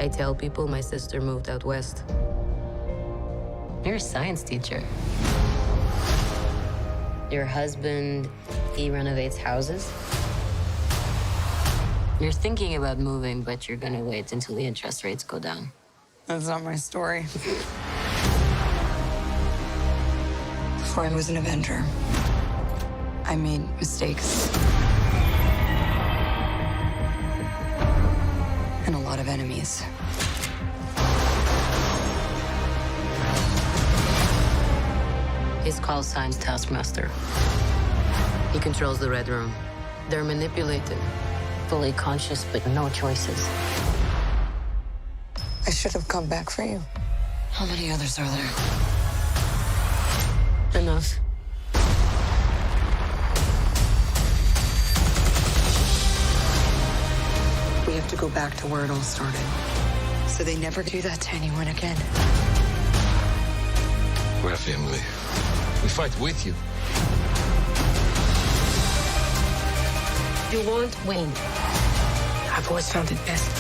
I tell people my sister moved out west. You're a science teacher. Your husband, he renovates houses. You're thinking about moving, but you're gonna wait until the interest rates go down. That's not my story. Before I was an Avenger, I made mistakes. And a lot of enemies. His call sign's Taskmaster. He controls the Red Room. They're manipulated, fully conscious, but no choices. I should have come back for you. How many others are there? Enough. We have to go back to where it all started. So they never do that to anyone again. We're a family. We fight with you. You won't win. I've always found it best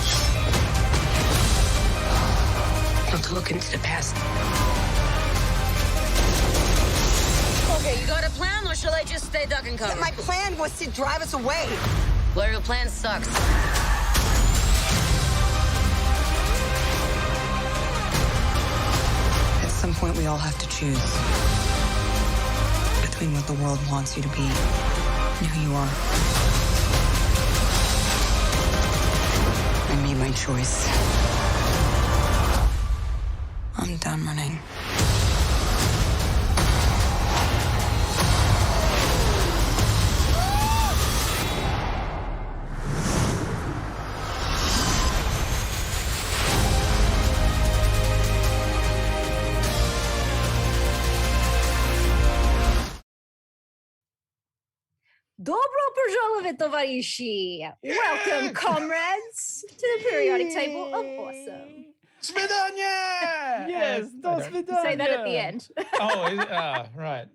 not to look into the past. Okay, you got a plan, or shall I just stay duck and cover? My plan was to drive us away. Well, your plan sucks. At some point, we all have to choose between what the world wants you to be and who you are. I made my choice. I'm done running. Добро пожаловать, товарищи! Welcome, comrades, to the periodic table of awesome. Svidanya! Yes, do svidanya. Say that at the end. Right.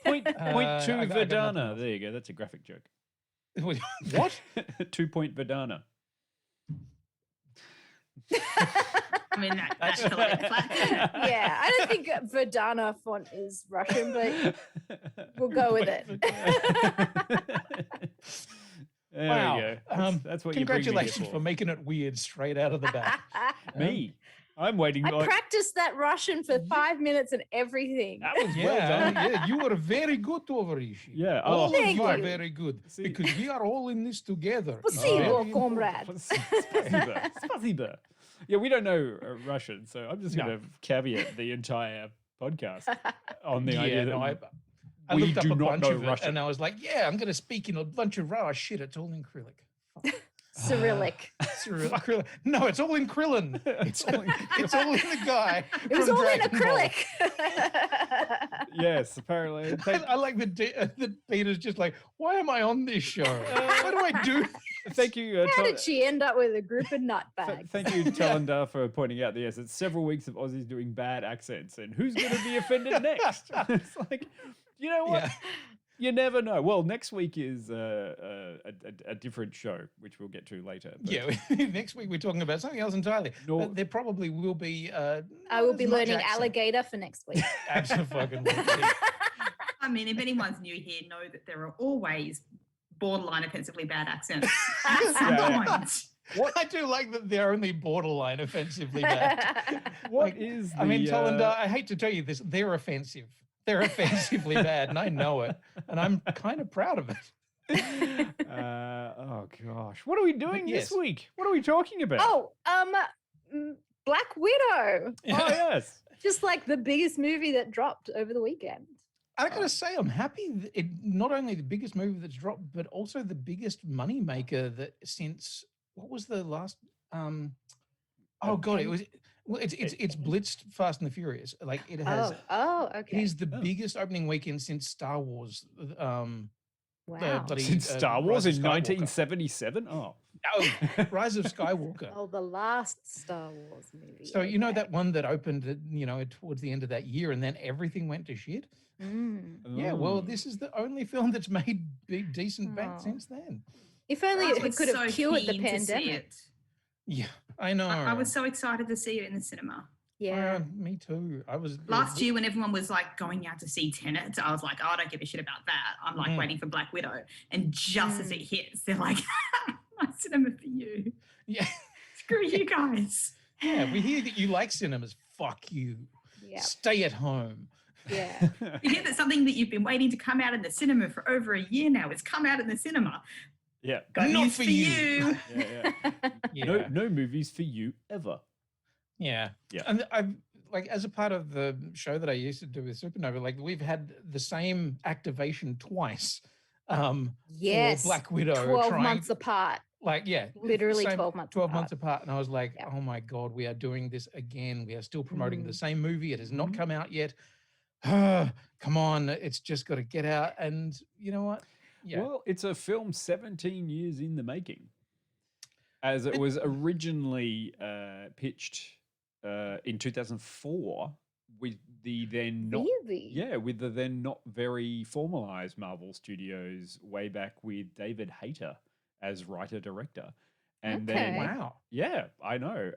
Point two I got Vedana. nothing. There you go. That's a graphic joke. What? 2 point Vedana. I mean, that's hilarious. Yeah, I don't think Verdana font is Russian, but we'll go with it. There Wow. we go. That's what Congratulations you for bring me making it weird straight out of the bat. here for. Me. I'm waiting. I practiced that Russian for 5 minutes and everything. That was well done. Yeah, you were very good, Tovarishi. Yeah. All of Thank you are you. very good See- because we are all in this together. Спасибо, Very comrade. Spasibo. Spasibo. Yeah, we don't know Russian, so I'm just No. going to caveat the entire podcast on the Yeah, idea that no, I we looked up do a not bunch know of it, Russian. and I was like, yeah, I'm going to speak in a bunch of raw shit. It's all in Cyrillic. Cyrillic. Acrylic. No, it's all in Krillin. It's all in the guy. It was from all in Dragon Ball. acrylic. Yes, apparently. I like that Peter's just like, why am I on this show? What do I do? Thank you. How did she end up with a group of nutbags? Thank you, Talendar, for pointing out that yes, it's several weeks of Aussies doing bad accents, and who's going to be offended next? It's like, you know what? Yeah. You never know. Well, next week is a different show, which we'll get to later. but- Yeah, next week we're talking about something else entirely. No. But there probably will be. I will be learning alligator for next week. Absolutely. I mean, if anyone's new here, know that there are always borderline offensively bad accents at some Yeah. point. I do like that they're only borderline offensively bad. What is I mean, the, Talendar, I hate to tell you this, they're offensive. They're offensively bad, and I know it, and I'm kind of proud of it. oh gosh, what are we doing yes. this week? What are we talking about? Oh, Black Widow. Oh, yes. Just like the biggest movie that dropped over the weekend. I gotta say, I'm happy. It not only the biggest movie that's dropped, but also the biggest money maker that since what was the last? Oh god, it was. Well, it's blitzed Fast and the Furious. Like it has. Okay. It is the biggest opening weekend since Star Wars. Wow. Since Star Wars Rise in of Skywalker. 1977. Oh, No, Rise of Skywalker. Oh, the last Star Wars movie. So you know okay. that one that opened, towards the end of that year, and then everything went to shit. Mm. Yeah, well, this is the only film that's made big, decent back Oh. since then. If only I it was could have so cured the keen to see pandemic. it. Yeah, I know. I was so excited to see it in the cinema. Yeah. Me too. I was Last year when everyone was like going out to see Tenet, I was like, oh, I don't give a shit about that. I'm like waiting for Black Widow. And just as it hits, they're like, my cinema for you. Yeah. Screw you guys. Yeah, we hear that you like cinemas. Fuck you. Yeah. Stay at home. Yeah. You hear that something that you've been waiting to come out in the cinema for over a year now has come out in the cinema. Yeah. Got Not news for for you. you. Yeah. No movies for you ever. Yeah. Yeah. And I've like as a part of the show that I used to do with Supernova, like we've had the same activation twice. Yes. For Black Widow. 12 months apart. Like, yeah. Literally same 12 months 12 apart. months apart. And I was like, Yeah. oh my God, we are doing this again. We are still promoting the same movie. It has not come out yet. Come on. It's just got to get out. And you know what? Yeah. Well, it's a film 17 years in the making. As it was originally pitched in 2004 with the then not Really? with the then not very formalized Marvel Studios way back with David Hayter as writer director. And Okay. then Wow. yeah, I know.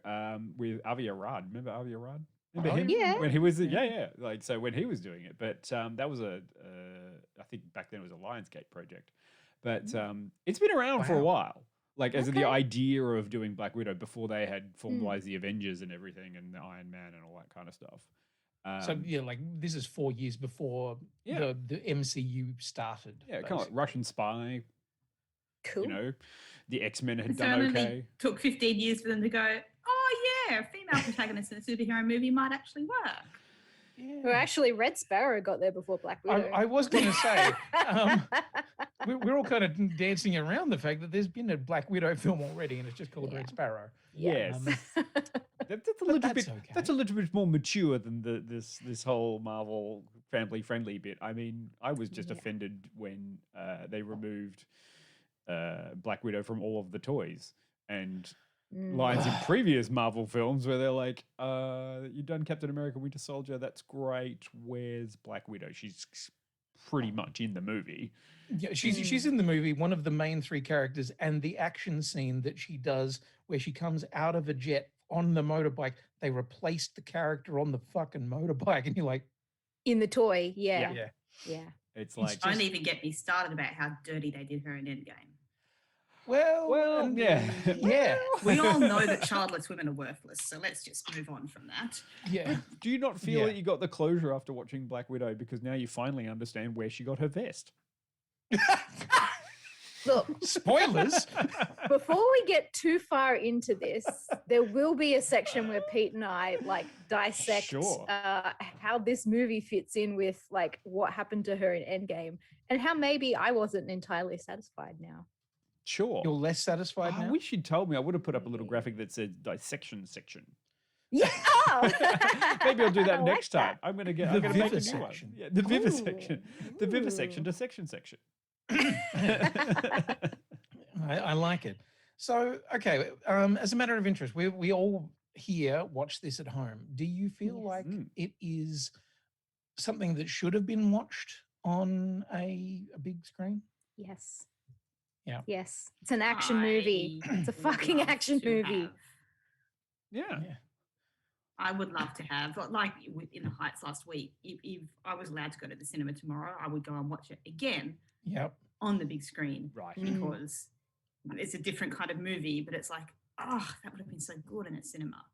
With Avi Arad. Remember Avi Arad? Remember Oh, him? yeah. When he was like so when he was doing it. But that was I think back then it was a Lionsgate project. But it's been around for a Wow. while. Like as in the Okay. idea of doing Black Widow before they had formalized the Avengers and everything and the Iron Man and all that kind of stuff. So yeah, like this is 4 years before Yeah. the MCU started. Yeah, kind of like Russian Spy. Cool. You know, the X-Men had And so it done only okay. took 15 years for them to go, oh yeah, a female protagonist in a superhero movie might actually work. Well, actually, Red Sparrow got there before Black Widow. I was going to say, we're all kind of dancing around the fact that there's been a Black Widow film already, and it's just called Red Sparrow. Yes. Um, That's a little that's bit. okay. That's a little bit more mature than this whole Marvel family friendly bit. I mean, I was just offended when they removed Black Widow from all of the toys and lines in previous Marvel films where they're like, "You've done Captain America: Winter Soldier. That's great. Where's Black Widow? She's pretty much in the movie." Yeah, she's in the movie, one of the main three characters, and the action scene that she does where she comes out of a jet on the motorbike, they replaced the character on the fucking motorbike, and you're like, In the toy, yeah. It's like Don't even get me started about how dirty they did her in Endgame. well, yeah. yeah, We all know that childless women are worthless, so let's just move on from that. yeah. Do you not feel Yeah. that you got the closure after watching Black Widow because now you finally understand where she got her vest? Look, Spoilers. before we get too far into this, there will be a section where Pete and I like dissect Sure. how this movie fits in with like what happened to her in Endgame and how maybe I wasn't entirely satisfied now. Sure. You're less satisfied I now. wish you'd told me. I would have put up a little graphic that said dissection section. Yeah. Oh. Maybe I'll do I that like next time. that. I'm gonna The make a new one. vivisection. Yeah, the vivisection. The Ooh. vivisection to section. I like it. So, okay, as a matter of interest, we all here watch this at home. Do you feel Yes. like it is something that should have been watched on a big screen? Yes. Yeah. Yes. It's an action movie. It's a would fucking love action to movie. have. Yeah. I would love to have, like in the Heights last week, if I was allowed to go to the cinema tomorrow, I would go and watch it again Yep. on the big screen. Right. Because it's a different kind of movie, but it's like, oh, that would have been so good in a cinema.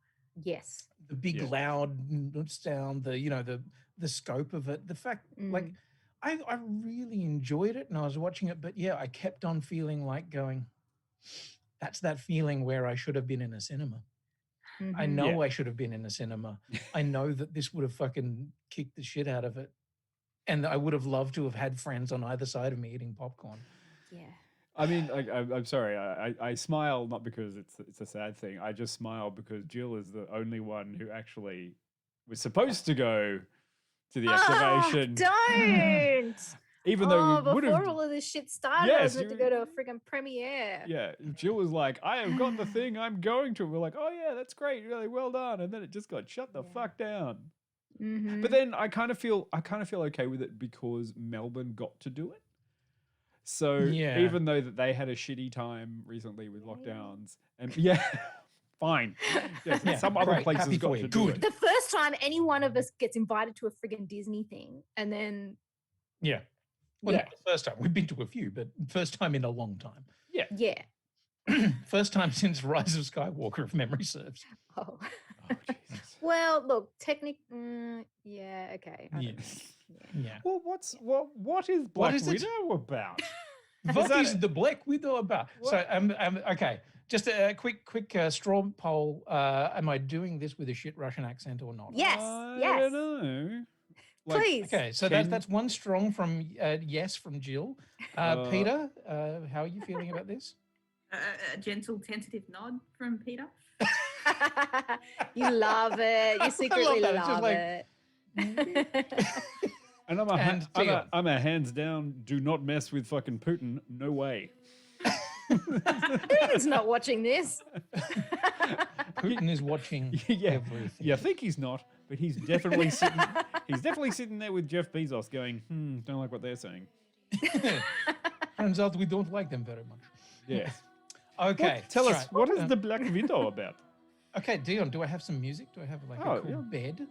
Yes. The big Yeah. loud sound, the scope of it, the fact, like, I really enjoyed it and I was watching it, but yeah, I kept on feeling like going, that's that feeling where I should have been in a cinema. I Mhm. know I should have been in a cinema. I know that this would have fucking kicked the shit out of it. And I would have loved to have had friends on either side of me eating popcorn. Yeah. I mean, I'm sorry. I smile not because it's a sad thing. I just smile because Jill is the only one who actually was supposed to go to the activation. Don't. Even though we would before have. all of this shit started, I was Yes, meant to go to a friggin' premiere. Yeah, Jill was like, I have got the thing I'm going to. We're like, oh yeah, that's great, really well done. And then it just got shut the fuck down. Mhm. But then I kind of feel okay with it because Melbourne got to do it. So Yeah. even though that they had a shitty time recently with lockdowns, and yeah, Fine. Yes, Yeah, some other great. place Happy has got for to you. do Good. it. The first time any one of us gets invited to a friggin' Disney thing, and then Yeah. Well, Yeah. not the first time. We've been to a few, but first time in a long time. yeah. First time since Rise of Skywalker, if memory serves. Oh. Oh, Jesus. Well, look, yeah, okay. I Yeah. don't know. Yeah. Yeah. Well, what is Black is it? Widow about? What that- is the Black Widow about? What? So, okay. Just a quick straw poll. Am I doing this with a shit Russian accent or not? Yes, I yes. don't know. Please. Okay, so Can- that's one strong from yes from Jill. Peter, how are you feeling about this? A gentle, tentative nod from Peter. You love it. You secretly that. It's just love like- it. And And Dion. I'm a hands down. Do not mess with fucking Putin. No way. Putin's not watching this. Putin is watching Yeah, everything. you think he's not, but he's definitely sitting. He's definitely sitting there with Jeff Bezos, going, don't like what they're saying. Turns out we don't like them very much. Yes. Okay, Tell us, right. what is the Black Widow about? Okay, Dion, do I have some music? Do I have like Oh, a cool yeah. bed?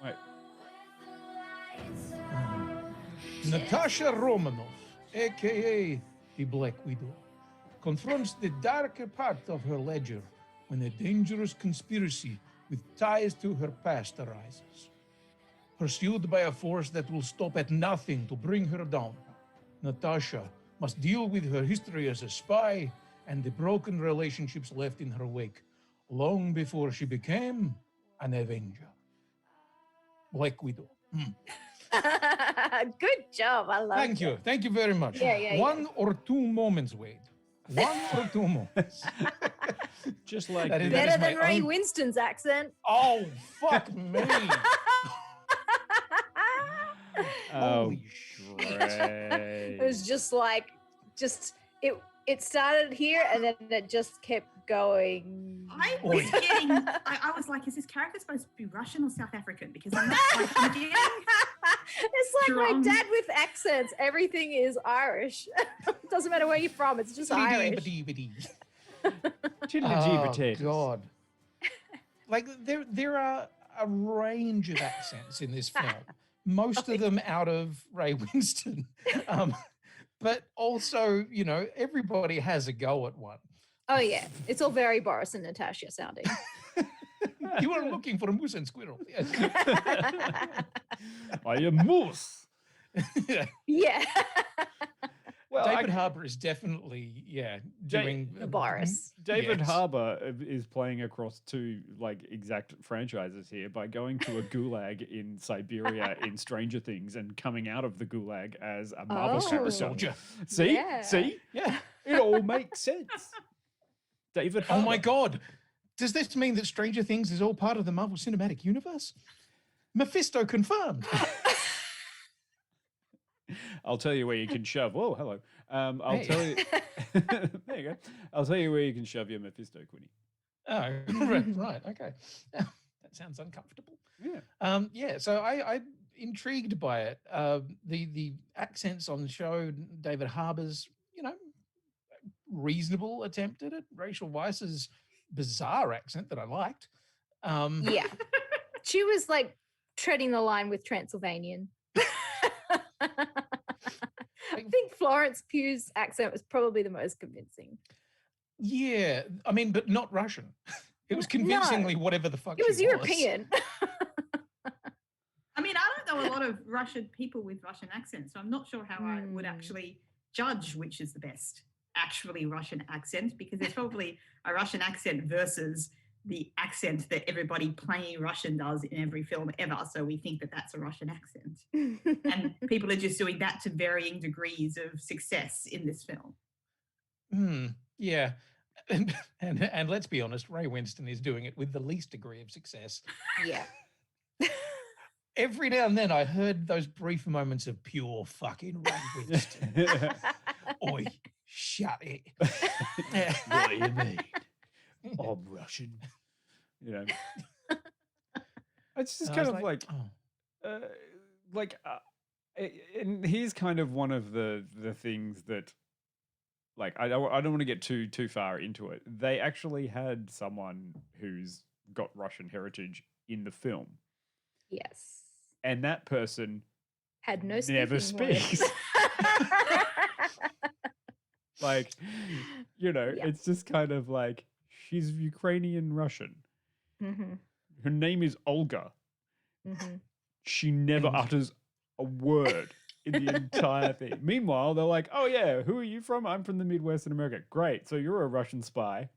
Wait. Natasha Romanoff, aka the Black Widow, confronts the darker part of her ledger when a dangerous conspiracy with ties to her past arises. Pursued by a force that will stop at nothing to bring her down, Natasha must deal with her history as a spy and the broken relationships left in her wake, long before she became an Avenger. Black Widow. Good job. I love Thank you. Thank you very much. Yeah. One or two moments, Wade. One or two moments. Just like That is- the- Better my than Ray own- Winston's accent. Oh, fuck me. Oh, Holy shit. great. It was just like, it started here and then it just kept going. I Oi. was getting. I was like, is this character supposed to be Russian or South African? Because I'm not like, getting. It's like my Strong. dad with accents. Everything is Irish. Doesn't matter where you're from. It's just Irish. Chiddly-gee Oh, potatoes. God. Like, there are a range of accents in this film. Most of them out of Ray Winston. But also, you know, everybody has a go at one. Oh yeah, it's all very Boris and Natasha sounding. You are looking for a moose and squirrel. Yes. I am Moose. Yeah, Well, David Harbour is definitely, doing Boris. David yes. Harbour is playing across two like exact franchises here by going to a gulag in Siberia in Stranger Things and coming out of the gulag as a Marvel Oh. Super character. soldier. See, Yeah. see, Yeah. it all makes sense. David Oh Harbour. my God. Does this mean that Stranger Things is all part of the Marvel Cinematic Universe? Mephisto confirmed. I'll tell you where you can shove. Whoa, hello. I'll Hey. tell you. There you go. I'll tell you where you can shove your Mephisto, Quinny. Oh, right. Okay. That sounds uncomfortable. Yeah. So I'm intrigued by it. The accents on the show, David Harbour's, you know, reasonable attempt at it. Rachel Weisz's bizarre accent that I liked. Yeah, she was like treading the line with Transylvanian. I think Florence Pugh's accent was probably the most convincing. Yeah, I mean, but not Russian. It was convincingly whatever the fuck It was she European. I mean, I don't know a lot of Russian people with Russian accents, so I'm not sure how I would actually judge which is the best actually Russian accent, because there's probably a Russian accent versus the accent that everybody playing Russian does in every film ever. So we think that that's a Russian accent. And people are just doing that to varying degrees of success in this film. Yeah. And let's be honest, Ray Winston is doing it with the least degree of success. Yeah. Every now and then I heard those brief moments of pure fucking Ray Winston. Oi, shut it. What do you mean? I'm Russian. You know, it's just I kind was of like, oh. and here's kind of one of the things that, like I don't want to get too far into it. They actually had someone who's got Russian heritage in the film, Yes. and that person Had no never speaking speaks. words. Like, you know, Yeah. it's just kind of like she's Ukrainian Russian. Mhm. Her name is Olga. Mhm. She never utters a word in the entire thing. Meanwhile, they're like, "Oh yeah, who are you from? I'm from the Midwest in America. Great, so you're a Russian spy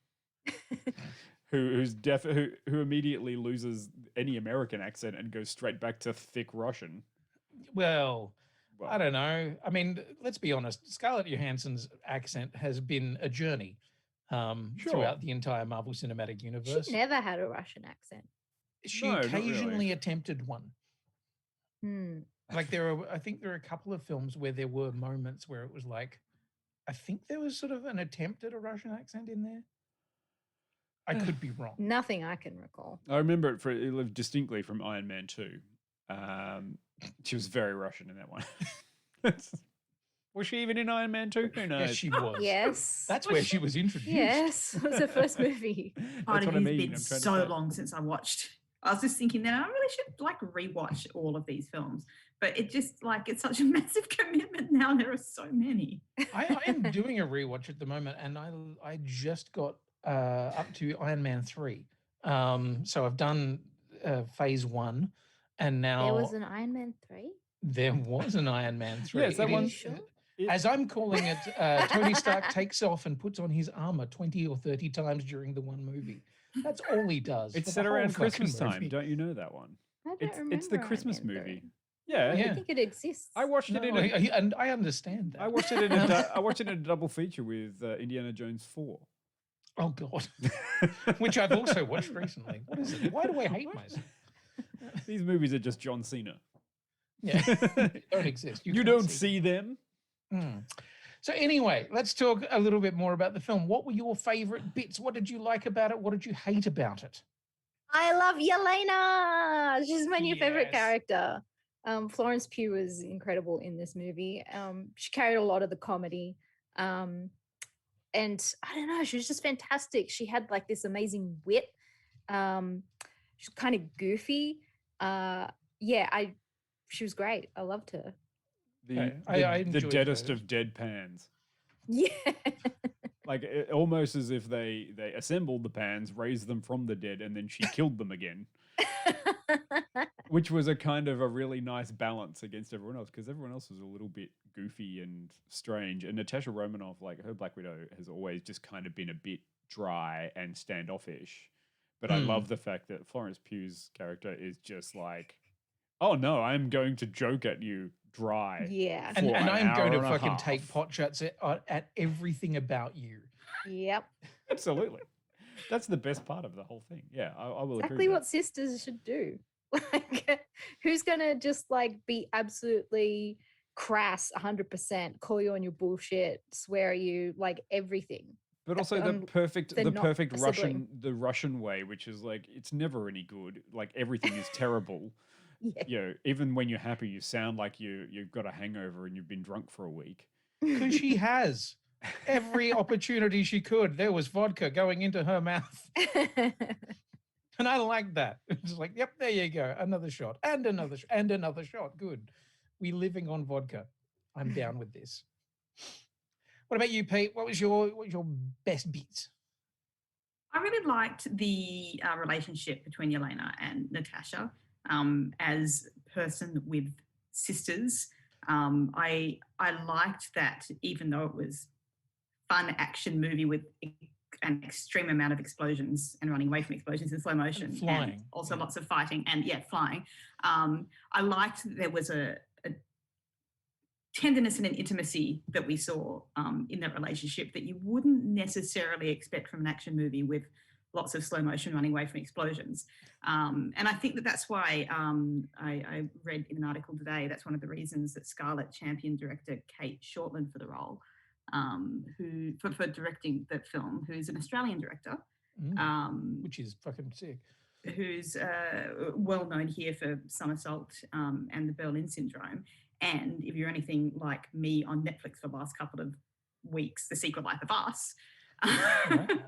who immediately loses any American accent and goes straight back to thick Russian." Well, I don't know. I mean, let's be honest. Scarlett Johansson's accent has been a journey throughout the entire Marvel Cinematic Universe. She never had a Russian accent. She No, not really. occasionally attempted one. Hmm. Like I think there are a couple of films where there were moments where it was like, I think there was sort of an attempt at a Russian accent in there. I could be wrong. Nothing I can recall. I remember it lived distinctly from Iron Man 2. She was very Russian in that one. Was she even in Iron Man 2? Who knows? Yes, she was. Yes. That's where she was introduced. Yes. It was her first movie. Part of what I it's mean. been I'm trying to so say. long since I watched. I was just thinking that I really should like rewatch all of these films, but it just like it's such a massive commitment now. There are so many. I am doing a rewatch at the moment, and I just got up to Iron Man 3. So I've done phase 1, and now There was an Iron Man 3? There was an Iron Man 3. Yes, that It one. is, as I'm calling it, Tony Stark takes off and puts on his armor 20 or 30 times during the one movie. That's all he does. It's for set the whole around fucking Christmas time. movie. Don't you know that one? I don't It's remember. the Iron Christmas Man movie. 3. Yeah, I Yeah. don't think it exists. I watched it in a and I understand that. I watched it in a double feature with Indiana Jones 4. Oh God, which I've also watched recently. What is it? Why do I hate myself? These movies are just John Cena. Yeah, don't exist. You can't don't see them. Hmm. So anyway, let's talk a little bit more about the film. What were your favorite bits? What did you like about it? What did you hate about it? I love Yelena. She's my new favorite Yes. character. Florence Pugh was incredible in this movie. She carried a lot of the comedy. And I don't know, she was just fantastic. She had like this amazing wit. She's kind of goofy. She was great. I loved her. I The enjoyed deadest those. of deadpans. Yeah. Like almost as if they assembled the pans, raised them from the dead, and then she killed them again. Which was a kind of a really nice balance against everyone else, because everyone else was a little bit goofy and strange. And Natasha Romanoff, like her Black Widow, has always just kind of been a bit dry and standoffish. But I love the fact that Florence Pugh's character is just like, oh no, I'm going to joke at you dry. Yeah. And for an I'm going hour to and a fucking half. take pot shots at everything about you. Yep. Absolutely. That's the best part of the whole thing. Yeah, I will agree. Exactly with what sisters should do. Like, who's gonna just like be absolutely crass 100%, call you on your bullshit, swear at you, like everything. But also the they're perfect not a Russian way, which is like it's never any good. Like everything is terrible. Yeah. You know, even when you're happy, you sound like you've got a hangover and you've been drunk for a week. Because she has every opportunity she could. There was vodka going into her mouth. And I like that. It's like, yep, there you go. Another shot and another and another shot. Good. We living on vodka. I'm down with this. What about you, Pete? What was your best bits? I really liked the relationship between Yelena and Natasha as a person with sisters. I liked that even though it was fun action movie with an extreme amount of explosions and running away from explosions in slow motion And flying. and also lots of fighting and flying. I liked that there was a tenderness and an intimacy that we saw in that relationship that you wouldn't necessarily expect from an action movie with lots of slow motion running away from explosions. And I think that's why I read in an article today, that's one of the reasons that Scarlett championed director Kate Shortland for the role, who for directing that film, who's an Australian director. Which is fucking sick. Who's well known here for Somersault and the Berlin Syndrome. And if you're anything like me on Netflix for the last couple of weeks, The Secret Life of Us. Right.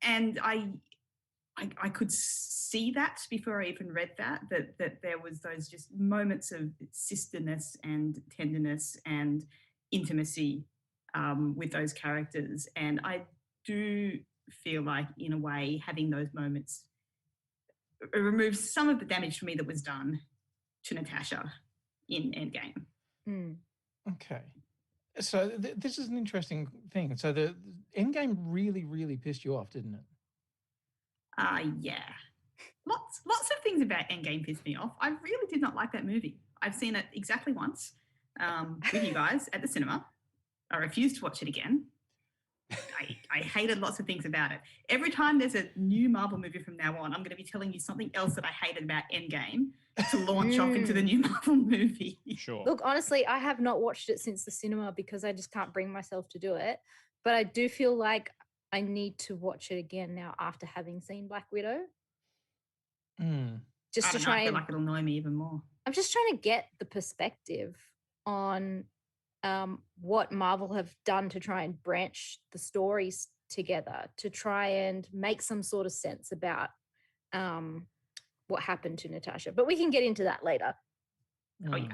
And I could see that before I even read that there was those just moments of sisterness and tenderness and intimacy with those characters. And I do feel like, in a way, having those moments removes some of the damage for me that was done to Natasha in Endgame. Okay. So this is an interesting thing. So the Endgame really, really pissed you off, didn't it? Yeah. Lots of things about Endgame pissed me off. I really did not like that movie. I've seen it exactly once with you guys at the cinema. I refused to watch it again. I hated lots of things about it. Every time there's a new Marvel movie from now on, I'm going to be telling you something else that I hated about Endgame to launch off into the new Marvel movie. Sure. Look, honestly, I have not watched it since the cinema because I just can't bring myself to do it. But I do feel like I need to watch it again now after having seen Black Widow. Just to try I feel like it'll annoy me even more. I'm just trying to get the perspective on what Marvel have done to try and branch the stories together to try and make some sort of sense about what happened to Natasha. But we can get into that later. Oh, yeah.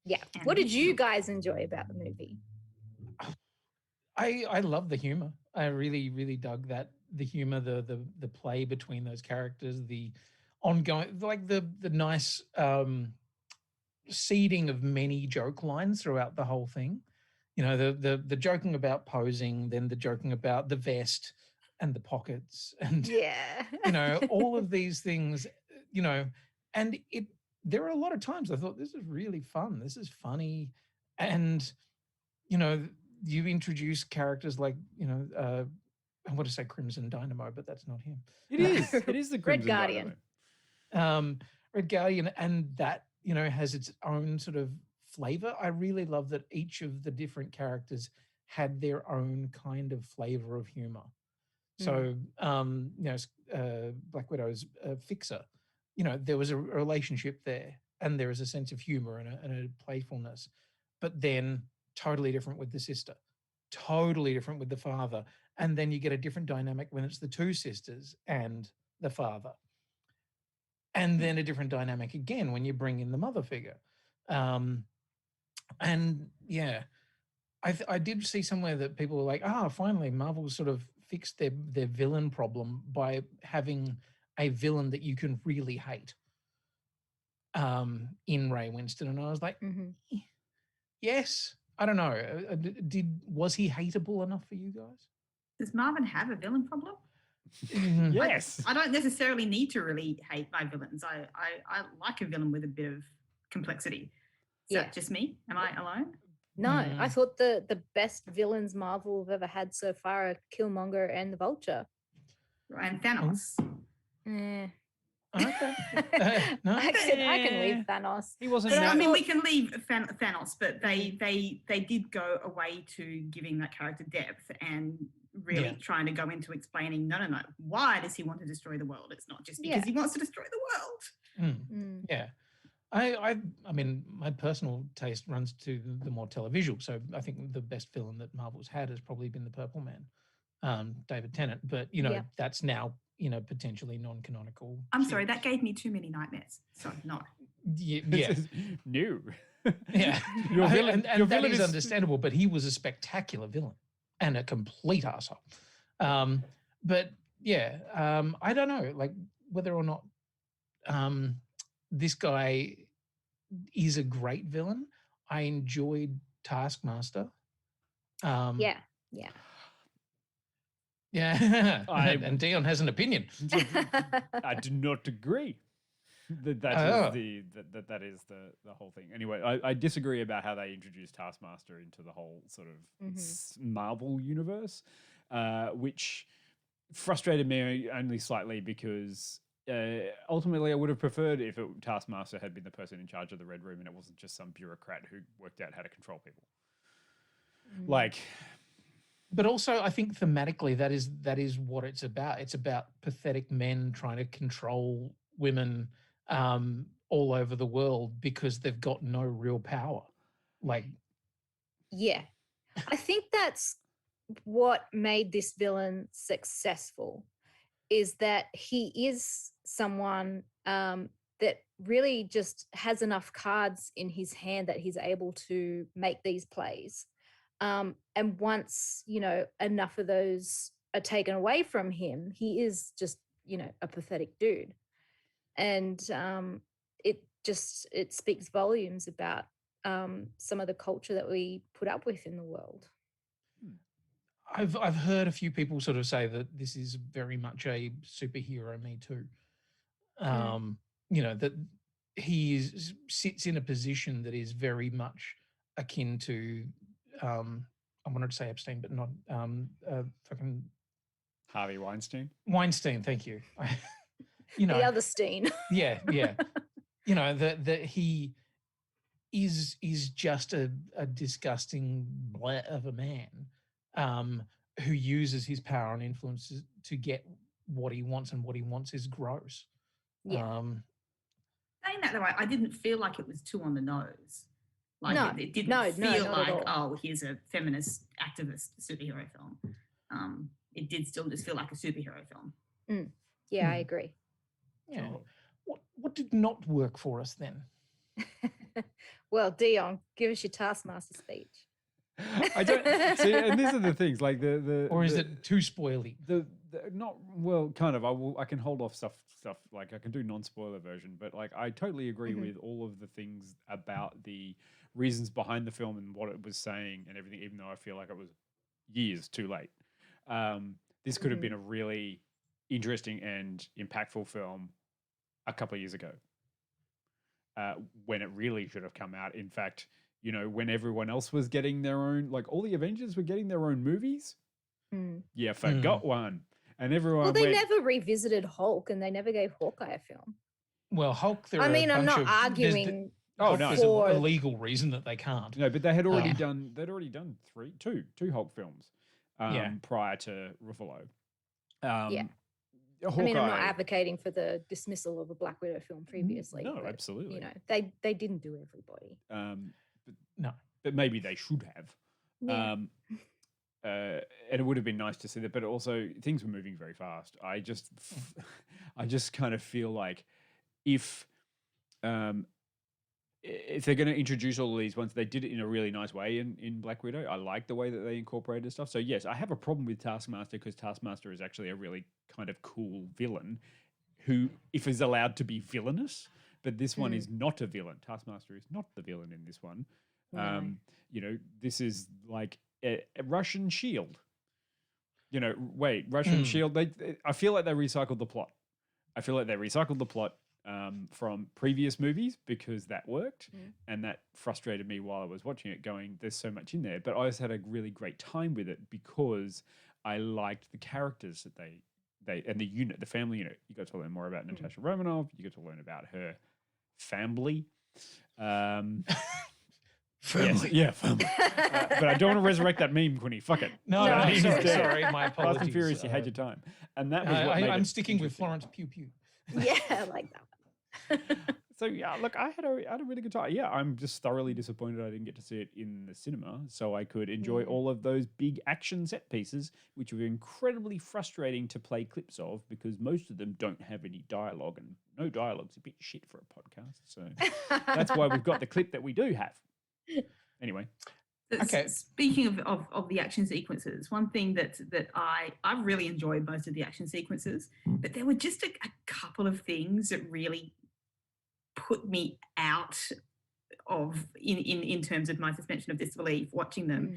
Yeah. What did you guys enjoy about the movie? I love the humor. I really, really dug that, the humor, the play between those characters, the ongoing, like the nice seeding of many joke lines throughout the whole thing. You know, the joking about posing, then the joking about the vest and the pockets, and you know, all of these things, you know, and there are a lot of times I thought, this is really fun, this is funny, and you know, you introduce characters like, you know, I want to say Crimson Dynamo, but that's not him. It is. It is the Crimson Red Guardian. Dynamo. Red Guardian, and that, you know, has its own sort of flavor. I really love that each of the different characters had their own kind of flavor of humor. So, you know, Black Widow's Fixer, you know, there was a relationship there, and there was a sense of humor and a playfulness, but then totally different with the sister, totally different with the father. And then you get a different dynamic when it's the two sisters and the father. And then a different dynamic again when you bring in the mother figure. And yeah, I did see somewhere that people were like, finally, Marvel sort of fixed their villain problem by having a villain that you can really hate in Ray Winston. And I was like, yes, I don't know. Was he hateable enough for you guys? Does Marvin have a villain problem? Yes. I don't necessarily need to really hate my villains. I like a villain with a bit of complexity. Is that just me? Am I alone? No, I thought the best villains Marvel have ever had so far are Killmonger and the Vulture. And Thanos. Okay. No. I can leave Thanos. He wasn't. I mean, we can leave Thanos, but they did go away to giving that character depth and really trying to go into explaining, no. Why does he want to destroy the world? It's not just because he wants to destroy the world. Yeah. I mean, my personal taste runs to the more televisual. So I think the best villain that Marvel's had has probably been the Purple Man, David Tennant. But, you know, that's now, you know, potentially non-canonical. I'm sorry, that gave me too many nightmares. So, no. Yeah. New. Yeah. Your villain, and that is understandable, but he was a spectacular villain and a complete arsehole. But, yeah, I don't know, like, whether or not this guy is a great villain. I enjoyed Taskmaster. Yeah. And Dion has an opinion. I do not agree. That is the whole thing. Anyway, I disagree about how they introduced Taskmaster into the whole sort of Marvel universe, which frustrated me only slightly because ultimately I would have preferred if Taskmaster had been the person in charge of the Red Room and it wasn't just some bureaucrat who worked out how to control people. But also, I think thematically that is what it's about. It's about pathetic men trying to control women all over the world because they've got no real power. Yeah. I think that's what made this villain successful, is that he is someone that really just has enough cards in his hand that he's able to make these plays. And once, enough of those are taken away from him, he is just, a pathetic dude. And it speaks volumes about some of the culture that we put up with in the world. I've heard a few people sort of say that this is very much a superhero Me Too. That he sits in a position that is very much akin to, I wanted to say Epstein, but not fucking Harvey Weinstein. Weinstein, thank you. The other Steen. Yeah. That he is just a disgusting blat of a man who uses his power and influence to get what he wants, and what he wants is gross. Yeah. Saying that though, I didn't feel like it was too on the nose. Like No, it didn't no, feel not at like, all. oh, here's a feminist activist superhero film. It did still just feel like a superhero film. Yeah, I agree. Yeah. What did not work for us then? Well, Dion, give us your Taskmaster speech. I don't see, and these are the things like or is it too spoily? Not kind of. I can hold off stuff like I can do non-spoiler version, but like I totally agree with all of the things about the reasons behind the film and what it was saying and everything. Even though I feel like it was years too late, this could have been a really interesting and impactful film a couple of years ago, when it really should have come out. In fact, when everyone else was getting their own, like all the Avengers were getting their own movies. Yeah, forgot one. And everyone Well, they never revisited Hulk, and they never gave Hawkeye a film. Well, Hulk, I'm not arguing. There's a legal reason that they can't. No, but they had already done. They'd already done two Hulk films prior to Ruffalo. Hawkeye, I'm not advocating for the dismissal of a Black Widow film previously. No, absolutely. They didn't do everybody. But maybe they should have. Yeah. And it would have been nice to see that, but also things were moving very fast. I just kind of feel like if they're going to introduce all of these ones, they did it in a really nice way in Black Widow. I like the way that they incorporated stuff. So yes, I have a problem with Taskmaster because Taskmaster is actually a really kind of cool villain who, if is allowed to be villainous, but this one is not a villain. Taskmaster is not the villain in this one. This is like a Russian shield. Russian shield. I feel like they recycled the plot. From previous movies because that worked, and that frustrated me while I was watching it. Going, there's so much in there, but I also had a really great time with it because I liked the characters that they and the unit, the family unit. You got to learn more about Natasha Romanoff. You got to learn about her family. Family. Yes, family. But I don't want to resurrect that meme, Quinny. Fuck it. No, sorry, my apologies. Fast and Furious, you had your time, and that was what I'm sticking with Florence Pugh Pugh. Yeah, I like that one. So yeah, look, I had a really good time. Yeah, I'm just thoroughly disappointed I didn't get to see it in the cinema, so I could enjoy all of those big action set pieces, which were incredibly frustrating to play clips of because most of them don't have any dialogue, and no dialogue's a bit shit for a podcast. So that's why we've got the clip that we do have. Anyway. Okay. Speaking of the action sequences, one thing that I really enjoyed most of the action sequences, but there were just a couple of things that really put me out of in terms of my suspension of disbelief watching them.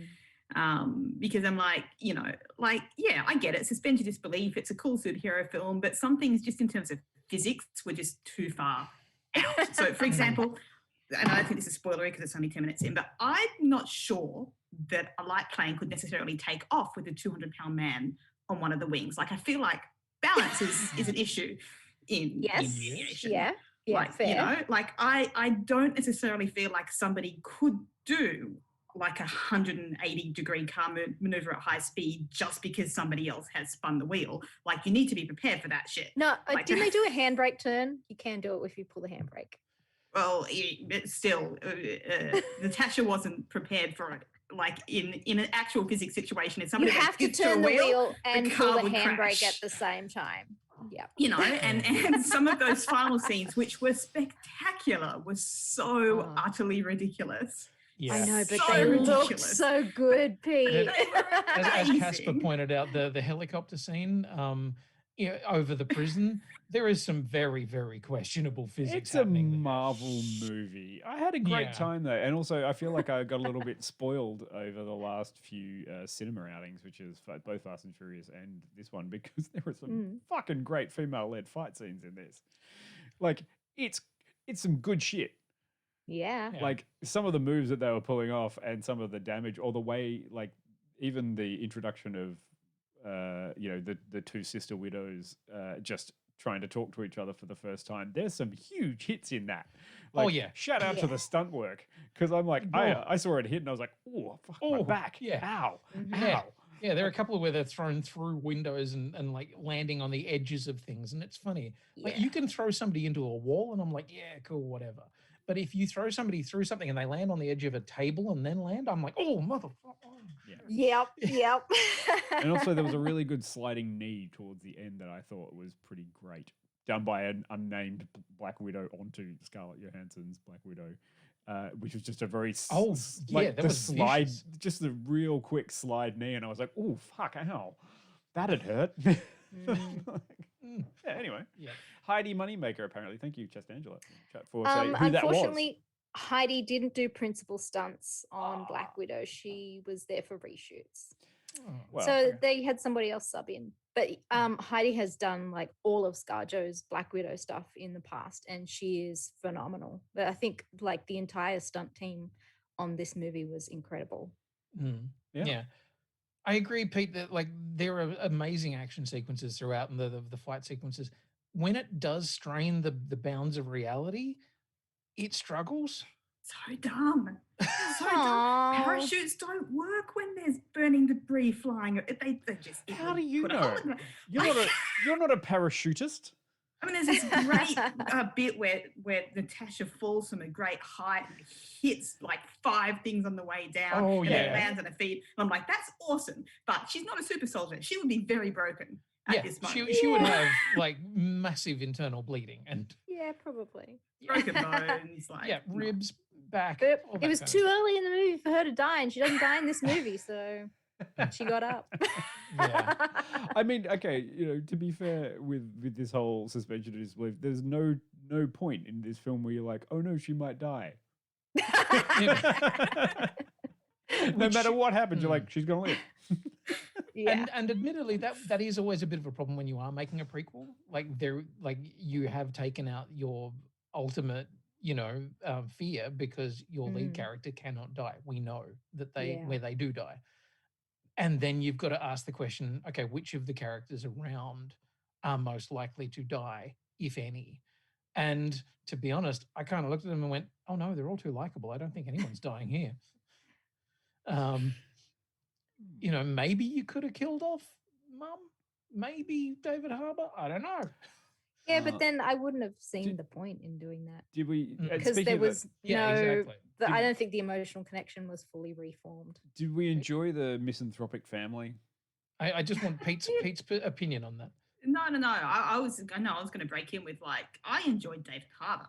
Because I'm like, yeah, I get it. Suspend your disbelief. It's a cool superhero film, but some things just in terms of physics were just too far out. So, for example, and I don't think this is spoilery because it's only 10 minutes in, but I'm not sure that a light plane could necessarily take off with a 200-pound man on one of the wings. Like, I feel like balance is an issue in aviation. Yeah, like, fair. I don't necessarily feel like somebody could do like a 180-degree car maneuver at high speed just because somebody else has spun the wheel. Like, you need to be prepared for that shit. No, didn't they do a handbrake turn? You can do it if you pull the handbrake. Well, still, Natasha wasn't prepared for it like in an actual physics situation, if You somebody have to turn the wheel and pull the handbrake at the same time. Yeah. You know, and some of those final scenes, which were spectacular, was so utterly ridiculous. Yeah. I know, but So they looked ridiculous. so good, Pete. As Casper pointed out, the helicopter scene over the prison, there is some very, very questionable physics It's a happening there. Marvel movie. I had a great time though, and also I feel like I got a little bit spoiled over the last few cinema outings, which is both Fast and Furious and this one, because there were some fucking great female-led fight scenes in this. Like it's some good shit. Yeah. Like some of the moves that they were pulling off, and some of the damage, or the way, like even the introduction of the two sister widows just trying to talk to each other for the first time. There's some huge hits in that. Like, shout out to the stunt work, because I'm like, I saw it hit and I was like, oh, fuck my back. Yeah. Ow. Yeah. Yeah, there are a couple where they're thrown through windows and like landing on the edges of things, and it's funny. Like you can throw somebody into a wall, and I'm like, yeah, cool, whatever. But if you throw somebody through something and they land on the edge of a table and then land, I'm like, oh, motherfucker. Yep. And also there was a really good sliding knee towards the end that I thought was pretty great, done by an unnamed Black Widow onto Scarlett Johansson's Black Widow, which was just a very that was slide, vicious. just the real quick slide knee, and I was like, oh fuck, ow, that'd hurt. Anyway, Heidi Moneymaker, apparently. Thank you, Chest Angela, for saying who that was. Unfortunately, Heidi didn't do principal stunts on Black Widow. She was there for reshoots. They had somebody else sub in. But Heidi has done like all of ScarJo's Black Widow stuff in the past, and she is phenomenal. But I think like the entire stunt team on this movie was incredible. Yeah. I agree, Pete, that like there are amazing action sequences throughout, and the fight sequences. When it does strain the bounds of reality, it struggles. So dumb. So dumb. Parachutes don't work when there's burning debris flying. They just. How do you know? You're not a parachutist. I mean, there's this great bit where Natasha falls from a great height and hits like 5 things on the way down, and then lands on her feet. And I'm like, that's awesome. But she's not a super soldier. She would be very broken at this moment. She would have like massive internal bleeding and probably broken bones, like ribs, back. But it was too early in the movie for her to die, and she doesn't die in this movie, so she got up. I mean, okay, to be fair with this whole suspension of disbelief, there's no point in this film where you're like, oh no, she might die. No matter what happens, you're like, she's gonna live. And admittedly, that is always a bit of a problem when you are making a prequel. Like you have taken out your ultimate, fear, because your lead character cannot die. We know that where they do die. And then you've got to ask the question, okay, which of the characters around are most likely to die, if any? And to be honest, I kind of looked at them and went, oh no, they're all too likable. I don't think anyone's dying here. Maybe you could have killed off Mum. Maybe David Harbour. I don't know. Yeah, but then I wouldn't have seen the point in doing that. Did we? Because there was exactly. I don't think the emotional connection was fully reformed. Did we enjoy the misanthropic family? I just want Pete's opinion on that. No. I was going to break in with I enjoyed David Harbour.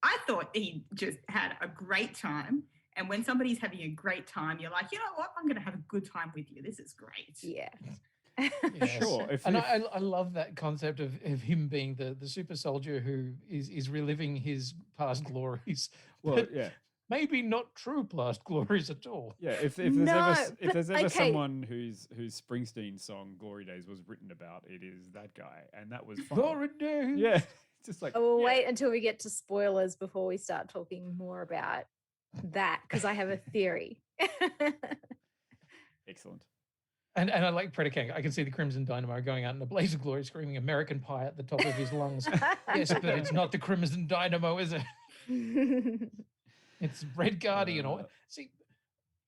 I thought he just had a great time. And when somebody's having a great time, you're like, you know what? I'm going to have a good time with you. This is great. Yeah. Sure. I love that concept of him being the super soldier who is reliving his past glories. Well, maybe not true past glories at all. Yeah, if there's ever someone whose Springsteen song "Glory Days" was written about, it is that guy, and that was fun. Glory Days. Yeah, it's just like. We'll wait until we get to spoilers before we start talking more about that, because I have a theory. Excellent. And I like Predator. I can see the Crimson Dynamo going out in a blaze of glory, screaming "American Pie" at the top of his lungs. Yes, but it's not the Crimson Dynamo, is it? It's Red Guardian. See,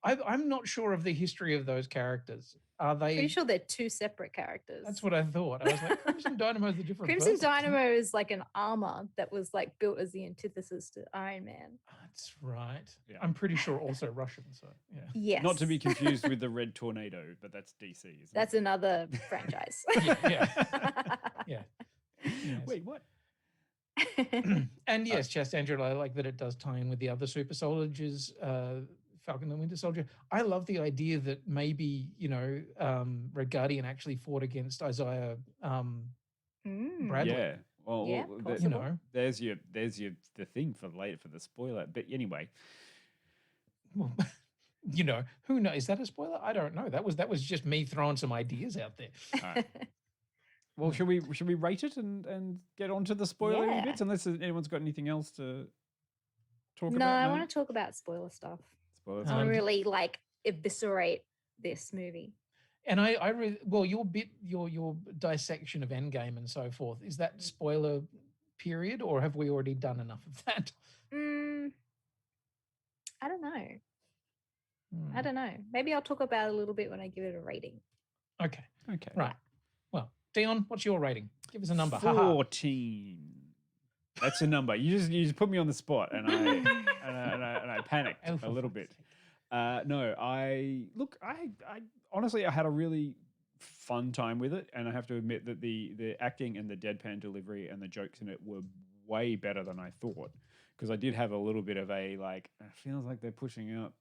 I'm not sure of the history of those characters. are they? Pretty sure they're two separate characters. That's what I thought. I was like, Crimson Dynamo is a different Crimson person. Dynamo is like an armor that was like built as the antithesis to Iron Man. That's right. Yeah. I'm pretty sure also Russian. So yeah. Yes. Not to be confused with the Red Tornado, but that's DC. Isn't That's it? another franchise. Yeah. Yes. Wait, what? And yes, Chest Angela, I like that it does tie in with the other super soldiers, Falcon and Winter Soldier. I love the idea that maybe, Red Guardian actually fought against Isaiah Bradley. Yeah. Well, Yeah, there's your the thing for later for the spoiler. But anyway, Well, who knows? Is that a spoiler? I don't know. That was just me throwing some ideas out there. all right. Well, should we rate it and get on to the spoiler Yeah. bits? Unless anyone's got anything else to talk No, about. I want to talk about spoiler stuff. Spoilers. I want to really eviscerate this movie. And your dissection of Endgame and so forth, is that spoiler period, or have we already done enough of that? I don't know. I don't know. Maybe I'll talk about it a little bit when I give it a rating. Okay. Okay. Right. Well, Dion, what's your rating? Give us a number. Ha ha. 14. That's a number. You just put me on the spot, and I panicked Oh, for a little fuck's bit. No, I honestly I had a really fun time with it, and I have to admit that the acting and the deadpan delivery and the jokes in it were way better than I thought, because I did have a little bit of a it feels like they're pushing out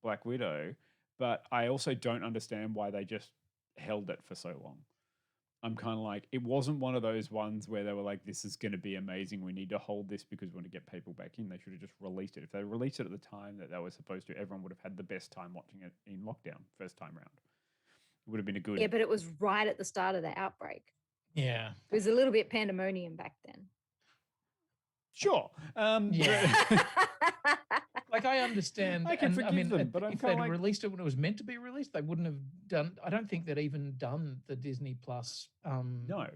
Black Widow, but I also don't understand why they just held it for so long. I'm kind of like, it wasn't one of those ones where they were like, this is going to be amazing, we need to hold this because we want to get people back in. They should have just released it. If they released it at the time that they were supposed to, everyone would have had the best time watching it in lockdown first time round. It would have been a good... Yeah, but it was right at the start of the outbreak. Yeah. It was a little bit pandemonium back then. Sure. Yeah. I understand. I can forgive them, but I'm if kinda they'd like... released it when it was meant to be released, they wouldn't have done. I don't think they'd even done the Disney Plus. No.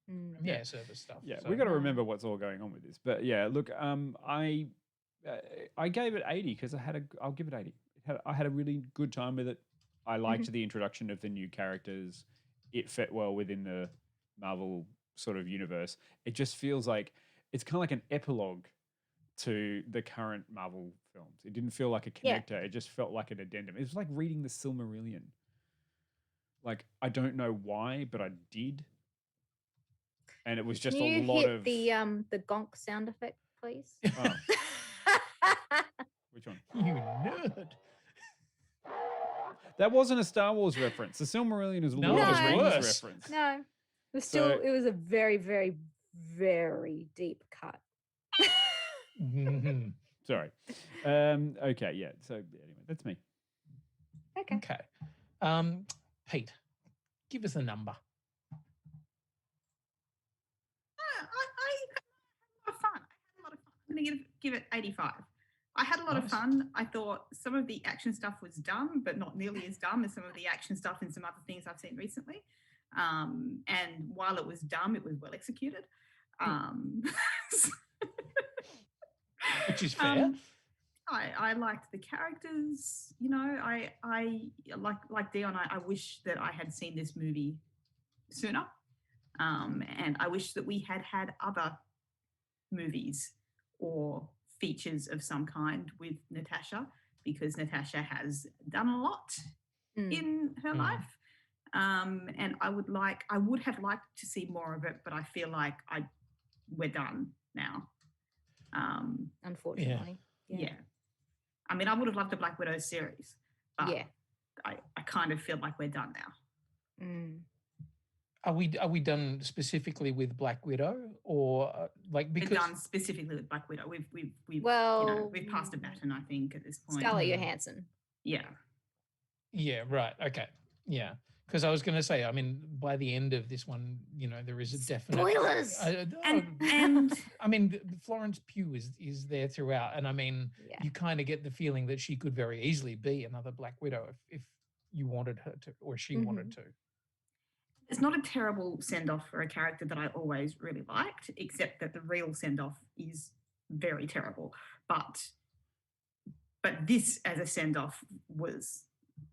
Premiere service stuff. Yeah, so. we got to remember what's all going on with this. But yeah, look, I gave it 80 because I'll give it 80. I had a really good time with it. I liked the introduction of the new characters. It fit well within the Marvel sort of universe. It just feels like it's kind of like an epilogue to the current Marvel films. It didn't feel like a connector. It just felt like an addendum. It was like reading the Silmarillion. I don't know why, but I did. And it was just a lot of... the gonk sound effect, please? Oh. Which one? You nerd. That wasn't a Star Wars reference. The Silmarillion is a No, Lord of the it was Rings worse. reference. No. It was still, it was a very, very, very deep cut. Sorry. Okay, yeah. So anyway, that's me. Okay. Pete, give us a number. I had a lot of fun. I'm going to give it 85. I had a lot of fun. I thought some of the action stuff was dumb, but not nearly as dumb as some of the action stuff in some other things I've seen recently. And while it was dumb, it was well executed. Which is fair. I liked the characters. I like Dion. I wish that I had seen this movie sooner. And I wish that we had other movies or features of some kind with Natasha, because Natasha has done a lot in her life. And I would have liked to see more of it, but I feel like we're done now. Unfortunately. Yeah. I mean, I would have loved a Black Widow series, but yeah. I kind of feel like we're done now. Are we done specifically with Black Widow, or because we're done specifically with Black Widow? We've we've passed a baton, I think, at this point. Scarlett Johansson. Yeah. Yeah. Right. Okay. Yeah. Because I was going to say, I mean, by the end of this one, there is a definite spoilers. And I mean, Florence Pugh is there throughout, and I mean, you kind of get the feeling that she could very easily be another Black Widow if you wanted her to, or she wanted to. It's not a terrible send-off for a character that I always really liked, except that the real send-off is very terrible. But this as a send-off was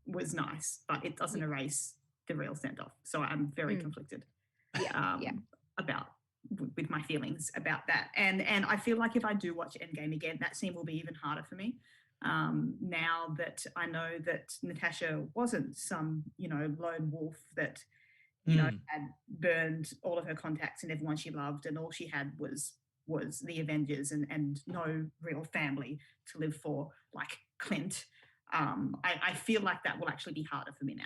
was nice, but it doesn't erase the real standoff. So I'm very conflicted about with my feelings about that. And I feel like if I do watch Endgame again, that scene will be even harder for me. Now that I know that Natasha wasn't some, lone wolf that, had burned all of her contacts and everyone she loved, and all she had was the Avengers and no real family to live for, like Clint. I feel like that will actually be harder for me now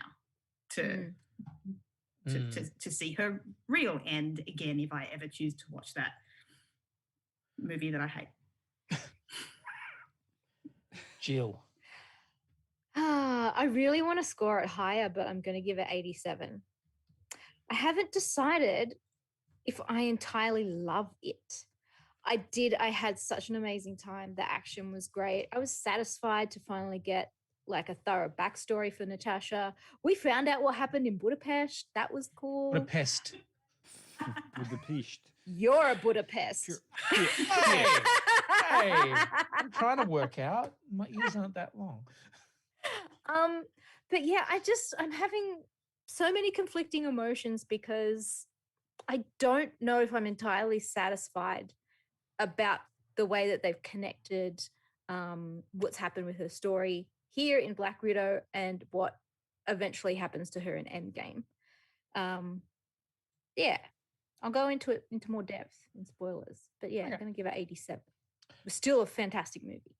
to see her real end again if I ever choose to watch that movie that I hate. Jill. I really want to score it higher, but I'm going to give it 87. I haven't decided if I entirely love it. I had such an amazing time. The action was great. I was satisfied to finally get like a thorough backstory for Natasha. We found out what happened in Budapest. That was cool. Budapest. Budapest. You're a Budapest. Hey, I'm trying to work out. My ears aren't that long. But yeah, I'm having so many conflicting emotions because I don't know if I'm entirely satisfied about the way that they've connected what's happened with her story here in Black Widow and what eventually happens to her in Endgame. I'll go into more depth and spoilers. But yeah, I'm going to give it 87. It's still a fantastic movie.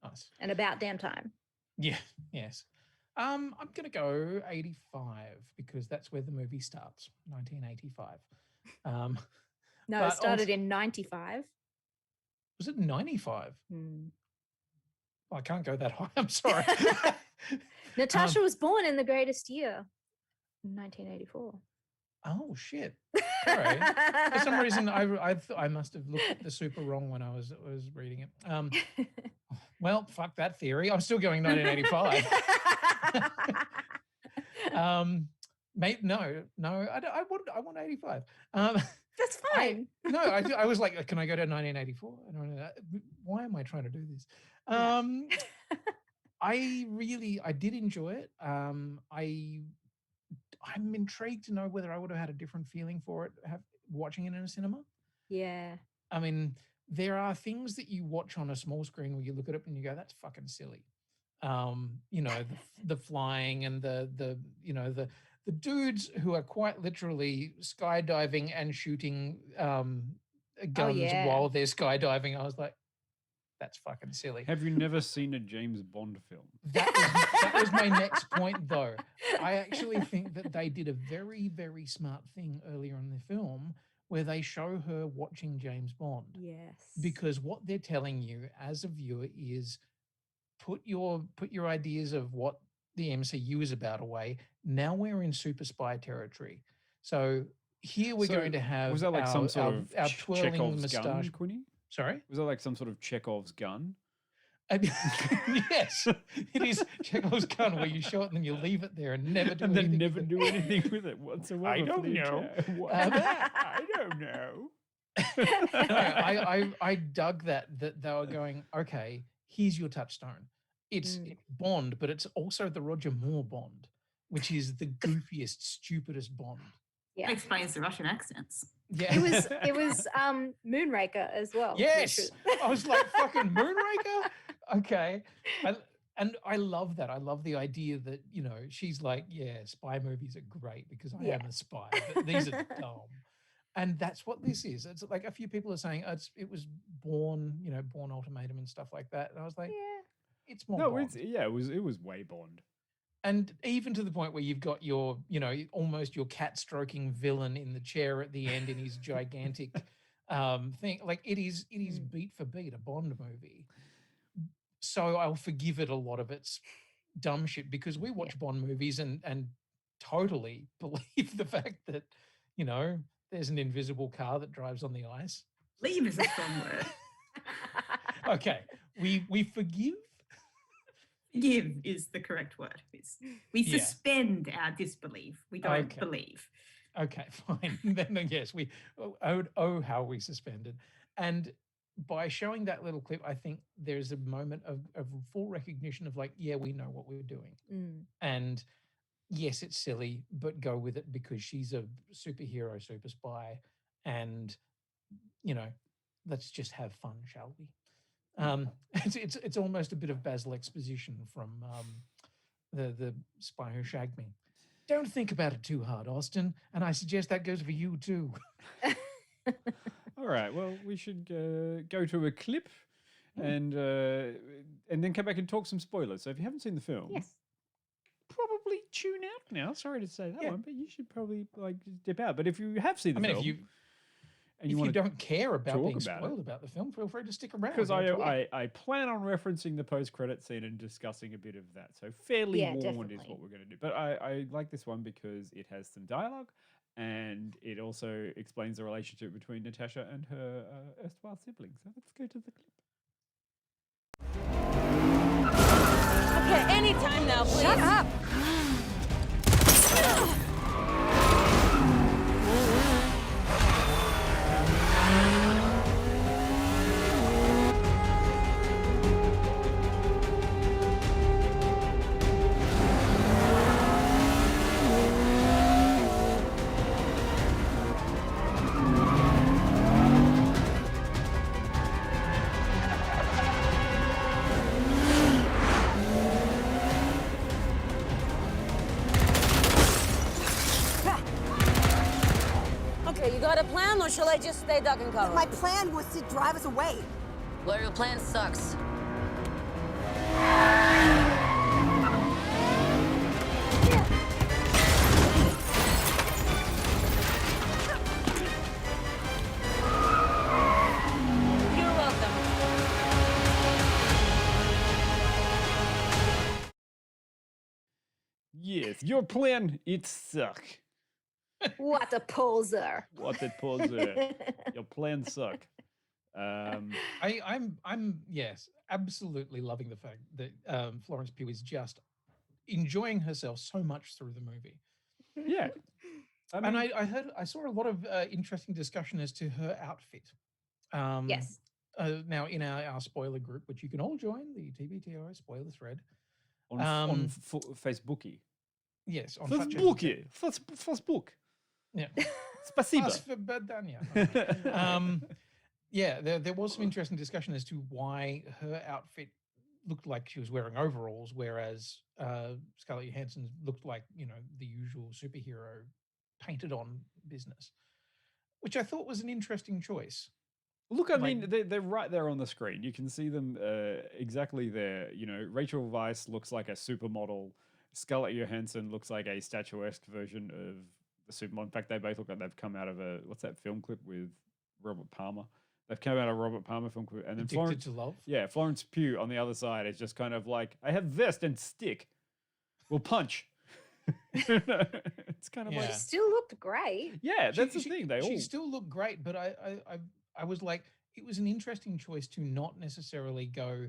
Nice. And about damn time. Yeah, yes. I'm going to go 85 because that's where the movie starts, 1985. No, it started in 95. Was it 95? Well, I can't go that high. I'm sorry. Natasha was born in the greatest year, 1984. Oh, shit. All right. For some reason, I must have looked at the super wrong when I was reading it. Well, fuck that theory. I'm still going 1985. Mate, no, I want 85. That's fine. I was like, can I go to 1984? Why am I trying to do this? I did enjoy it. I'm intrigued to know whether I would have had a different feeling for it watching it in a cinema. Yeah. I mean, there are things that you watch on a small screen where you look at it and you go, that's fucking silly. The flying and the dudes who are quite literally skydiving and shooting guns while they're skydiving. I was like, that's fucking silly. Have you never seen a James Bond film? That was my next point, though. I actually think that they did a very, very smart thing earlier in the film where they show her watching James Bond. Yes. Because what they're telling you as a viewer is put your ideas of what the MCU is about away. Now we're in super spy territory. So here we're going to have was that like some sort of our twirling Chekhov's moustache. gun, Quinny? Sorry? Was that like some sort of Chekhov's gun? Yes, it is Chekhov's gun where you show it and then you leave it there and never do anything with it whatsoever. I don't know. I don't know. I dug that they were going, okay, here's your touchstone. It's Bond, but it's also the Roger Moore Bond, which is the goofiest, stupidest Bond. Yeah. That explains the Russian accents. Yeah. It was Moonraker as well. Yes. I was like, fucking Moonraker? Okay. I love that. I love the idea that, she's like, yeah, spy movies are great because I am a spy, but these are dumb. And that's what this is. It's like a few people are saying it was Bourne Ultimatum and stuff like that. And I was like, it's more Bond. It was way Bond. And even to the point where you've got your, almost your cat stroking villain in the chair at the end in his gigantic thing. Like it is beat for beat a Bond movie. So I'll forgive it a lot of its dumb shit because we watch Bond movies and totally believe the fact that, there's an invisible car that drives on the ice. Leave is a strong word. Okay. We forgive. Forgive is the correct word. We suspend our disbelief. We don't believe. Okay, fine. Then yes, how we suspended. And by showing that little clip, I think there's a moment of full recognition of like, yeah, we know what we're doing. And yes, it's silly, but go with it because she's a superhero, super spy. And, you know, let's just have fun, shall we? It's almost a bit of Basil exposition from the Spy Who Shagged Me. Don't think about it too hard, Austin. And I suggest that goes for you too. All right. Well, we should go to a clip and then come back and talk some spoilers. So if you haven't seen the film, Yes. probably tune out now. Sorry to say that one, but you should probably like just dip out. But if you have seen the film, if you don't care about being spoiled about the film, feel free to stick around. Because I plan on referencing the post-credit scene and discussing a bit of that. So fairly warned definitely. is what we're going to do. But I like this one because it has some dialogue and it also explains the relationship between Natasha and her erstwhile siblings. So let's go to the clip. Okay, anytime now, please. Shut up! Okay, you got a plan, or shall I just stay duck and cover? My plan was to drive us away. Well, your plan sucks. You're welcome. Yes, your plan, it suck. What a poser. What a poser. Your plan suck. I'm yes, absolutely loving the fact that Florence Pugh is just enjoying herself so much through the movie. Yeah. I saw a lot of interesting discussion as to her outfit. Yes. Now in our spoiler group, which you can all join, the TBTO spoiler thread. On Facebookie. Yes, on Facebookie. Facebook. Yeah. Спасибо. Yeah, there was some interesting discussion as to why her outfit looked like she was wearing overalls, whereas Scarlett Johansson looked like, you know, the usual superhero painted on business, which I thought was an interesting choice. Look, I mean, they're right there on the screen. You can see them exactly there. You know, Rachel Weisz looks like a supermodel. Scarlett Johansson looks like a statuesque version of the supermodel. In fact, they both look like they've come out of what's that film clip with Robert Palmer? They've come out of a Robert Palmer film clip. And then Addicted to Love? Yeah, Florence Pugh on the other side is just kind of like, I have vest and stick. We'll punch. It's kind of like... She still looked great. Yeah, that's the thing. She still looked great, but I was like, it was an interesting choice to not necessarily go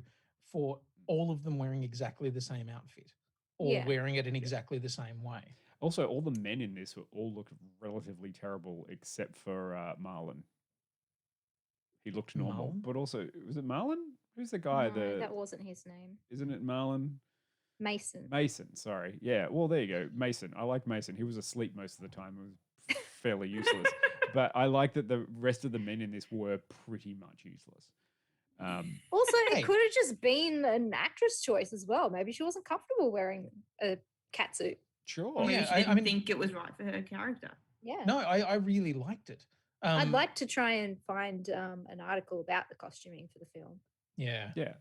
for all of them wearing exactly the same outfit or wearing it in exactly the same way. Also, all the men in this all look relatively terrible except for Marlon. He looked normal, but also, was it Marlon? Who's the guy? No, that wasn't his name. Isn't it Marlon? Mason. Mason, sorry. Yeah, well, there you go. Mason. I like Mason. He was asleep most of the time. It was fairly useless. But I like that the rest of the men in this were pretty much useless. Also, it could have just been an actress choice as well. Maybe she wasn't comfortable wearing a catsuit. Sure. Or maybe she didn't think it was right for her character. Yeah. No, I really liked it. I'd like to try and find an article about the costuming for the film. Yeah. Yeah.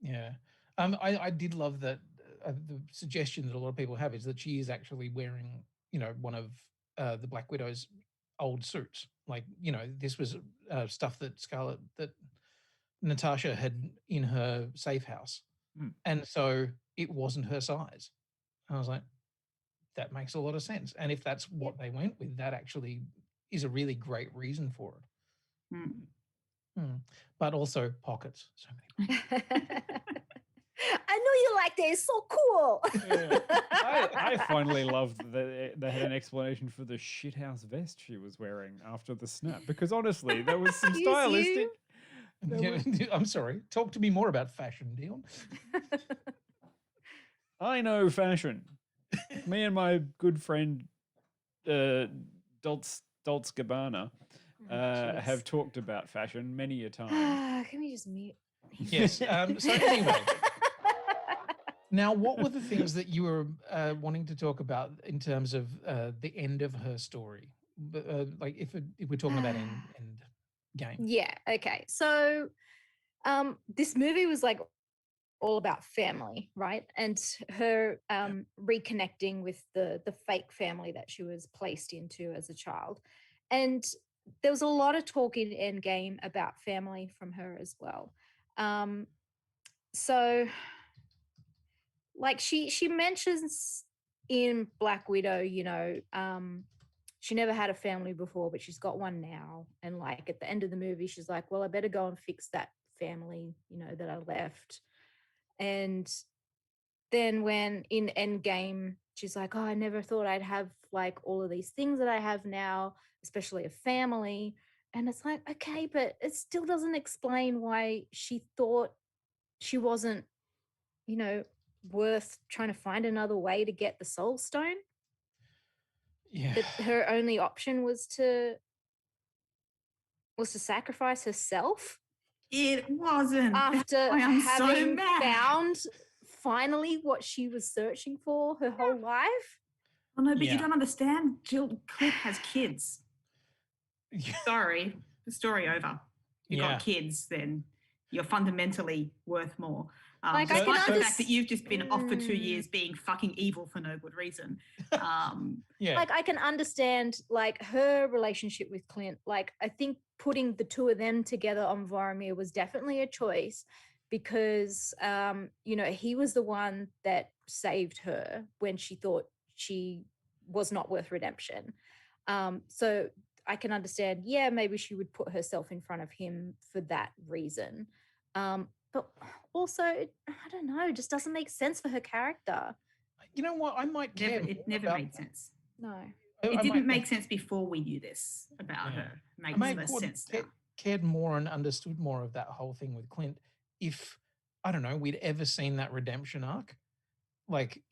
Yeah. I did love that the suggestion that a lot of people have is that she is actually wearing, you know, one of the Black Widow's old suits. Like, you know, this was stuff that Natasha had in her safe house. And so it wasn't her size. I was like, that makes a lot of sense. And if that's what they went with, that actually is a really great reason for it. But also pockets. So many. I know you like that. It's so cool. I finally loved that they had an explanation for the shithouse vest she was wearing after the snap. Because honestly, there was some stylistic. Yeah, I'm sorry. Talk to me more about fashion, Dion. I know fashion. Me and my good friend Dolce Gabbana have talked about fashion many a time. Can we just mute? Yes. So anyway, now what were the things that you were wanting to talk about in terms of the end of her story? Like if we're talking about end game. Yeah. Okay. So, this movie was like all about family, right? And her reconnecting with the fake family that she was placed into as a child. And there was a lot of talk in Endgame about family from her as well. So like she mentions in Black Widow, she never had a family before, but she's got one now. And like at the end of the movie, she's like, well, I better go and fix that family, that I left. And then when in Endgame, she's like, oh, I never thought I'd have like all of these things that I have now, especially a family. And it's like, okay, but it still doesn't explain why she thought she wasn't, worth trying to find another way to get the Soul Stone. Yeah. That her only option was to sacrifice herself. It wasn't. After I'm having so mad. found finally what she was searching for her whole life. Oh, no, but Yeah. you don't understand. Jill Clint has kids. Sorry, the story over. You've Yeah. got kids, then you're fundamentally worth more. Like, I despite can the fact that you've just been off for 2 years being fucking evil for no good reason. Yeah. Like I can understand like her relationship with Clint. Like I think putting the two of them together on Vormir was definitely a choice because he was the one that saved her when she thought she was not worth redemption. So I can understand, yeah, maybe she would put herself in front of him for that reason. But also, I don't know, it just doesn't make sense for her character. You know what? I might care. It never about made that. sense. No. It I didn't might make sense before we knew this about Yeah. her. I Makes may have less sense now. cared more and understood more of that whole thing with Clint if, I don't know, we'd ever seen that redemption arc. Like,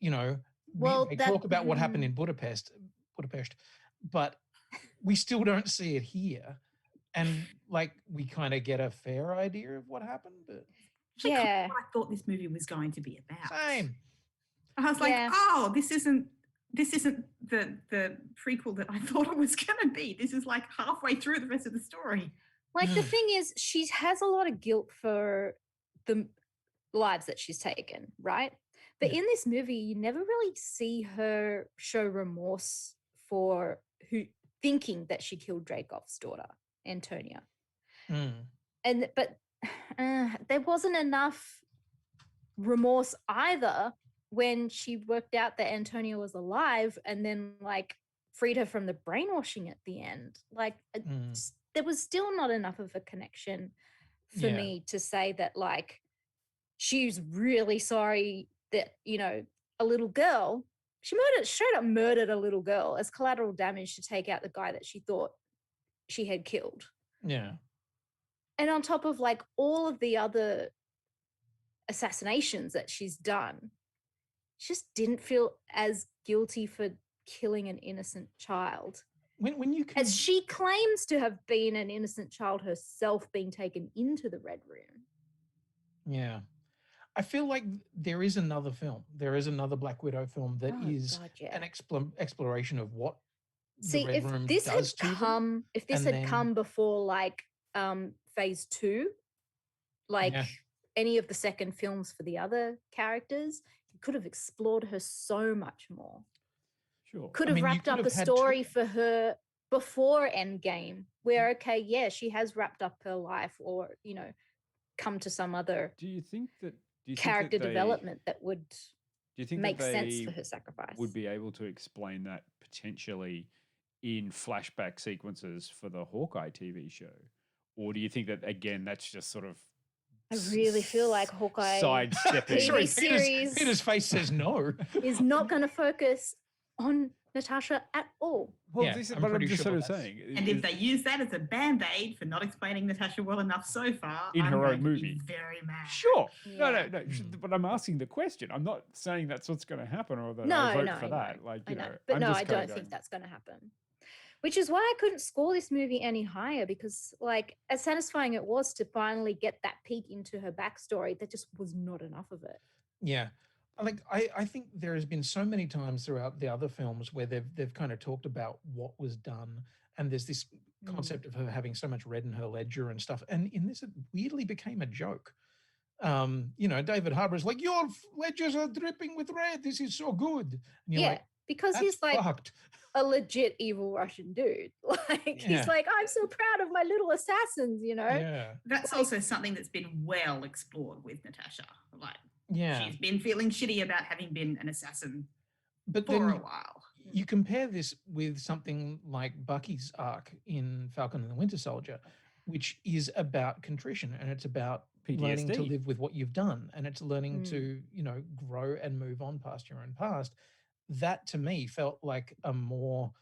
Well, they that- talk about what happened in Budapest, but we still don't see it here. And like, we kind of get a fair idea of what happened, but Actually, kind of Yeah. what I thought this movie was going to be about. same. I was like, Yeah. oh, this isn't the prequel that I thought it was going to be. This is like halfway through the rest of the story. Like the thing is, she has a lot of guilt for the lives that she's taken, right? But in this movie, you never really see her show remorse for thinking that she killed Dreykov's daughter, Antonia. Mm. But there wasn't enough remorse either when she worked out that Antonia was alive and then like freed her from the brainwashing at the end. Like there was still not enough of a connection for Yeah. me to say that like she's really sorry that a little girl, she straight up murdered a little girl as collateral damage to take out the guy that she thought she had killed. Yeah. And on top of like all of the other assassinations that she's done, she just didn't feel as guilty for killing an innocent child. When you can, As she claims to have been an innocent child herself being taken into the Red Room. yeah, I feel like there is another film. There is another Black Widow film that Oh, is God, yeah. an exploration of what See, the Red if Room this had does to them. come, if this and had then- come before like phase 2, like Yeah. any of the second films for the other characters, you could have explored her so much more. Sure. Could I have mean, you wrapped could up a have had story two- for her before Endgame, where okay, yeah, she has wrapped up her life, or come to some other Do you think that character they- development that would Do you think make that sense they for her sacrifice. would be able to explain that potentially in flashback sequences for the Hawkeye TV show? Or do you think that, again, that's just sort of I really feel like Hawkeye sidestepping? TV series Peter's face says no. is not going to focus on Natasha at all. Well, Yeah, this is I'm what I'm pretty just sure sort of that's- saying. And if they use that as a band-aid for not explaining Natasha well enough so far, In I'm her going own to be movie. very mad. Sure. Yeah. No. But I'm asking the question. I'm not saying that's what's going to happen or that No, I vote no, for I that. know. Like, I you know. know, But I'm no, just I kinda don't going, think that's going to happen. Which is why I couldn't score this movie any higher because, like, as satisfying it was to finally get that peek into her backstory, there just was not enough of it. Yeah. I think there has been so many times throughout the other films where they've kind of talked about what was done, and there's this concept of her having so much red in her ledger and stuff. And in this, it weirdly became a joke. You know, David Harbour's like, your ledgers are dripping with red. This is so good. And you're Yeah, like, because that's he's like fucked. a legit evil Russian dude. Like, Yeah. he's like, I'm so proud of my little assassins, you know? Yeah. That's also something that's been well explored with Natasha. Like, Yeah. she's been feeling shitty about having been an assassin But for a then while. you compare this with something like Bucky's arc in Falcon and the Winter Soldier, which is about contrition, and it's about learning to PTSD. live with what you've done, and it's learning to, you know, grow and move on past your own past. That to me felt like a more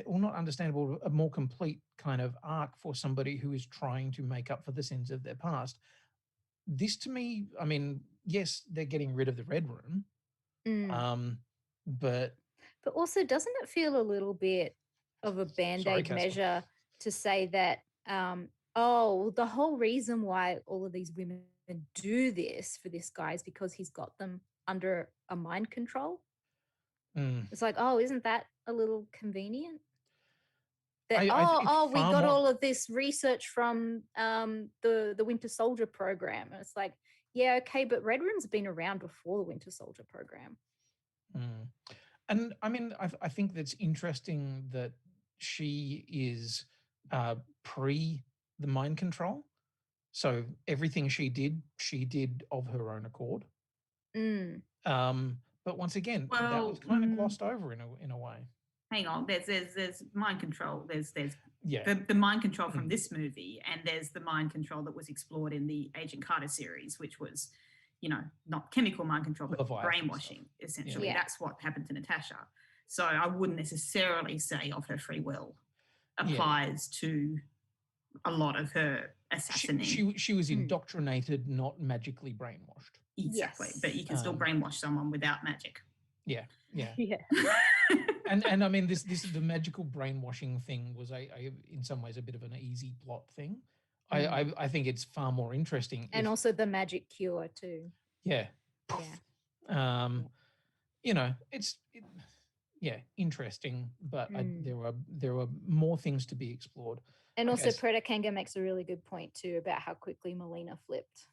not understandable, a more complete kind of arc for somebody who is trying to make up for the sins of their past. This to me, I mean, yes, they're getting rid of the Red Room, but But also, doesn't it feel a little bit of a band-aid Casper. measure to say that, oh, the whole reason why all of these women do this for this guy is because he's got them under a mind control? It's like, oh, isn't that a little convenient? That, I think we far got more- all of this research from the Winter Soldier program. And it's like, yeah, okay, but Red Room's been around before the Winter Soldier program. And I mean, I think that's interesting that she is pre the mind control. So everything she did of her own accord. But once again, that was kind of glossed over in a way. Hang on, there's mind control. There's Yeah. the mind control from this movie, and there's the mind control that was explored in the Agent Carter series, which was, you know, not chemical mind control, but Leviathan brainwashing, essentially. Yeah. That's what happened to Natasha. So I wouldn't necessarily say of her free will applies to a lot of her assassinating. She was indoctrinated, not magically brainwashed. Exactly. Yes. But you can still brainwash someone without magic. Yeah. Yeah. And I mean, this the magical brainwashing thing was in some ways a bit of an easy plot thing. I think it's far more interesting. And also the magic cure too. Yeah. Yeah. You know, interesting, but there were more things to be explored. And also guess- Preta Kanga makes a really good point too about how quickly Melina flipped.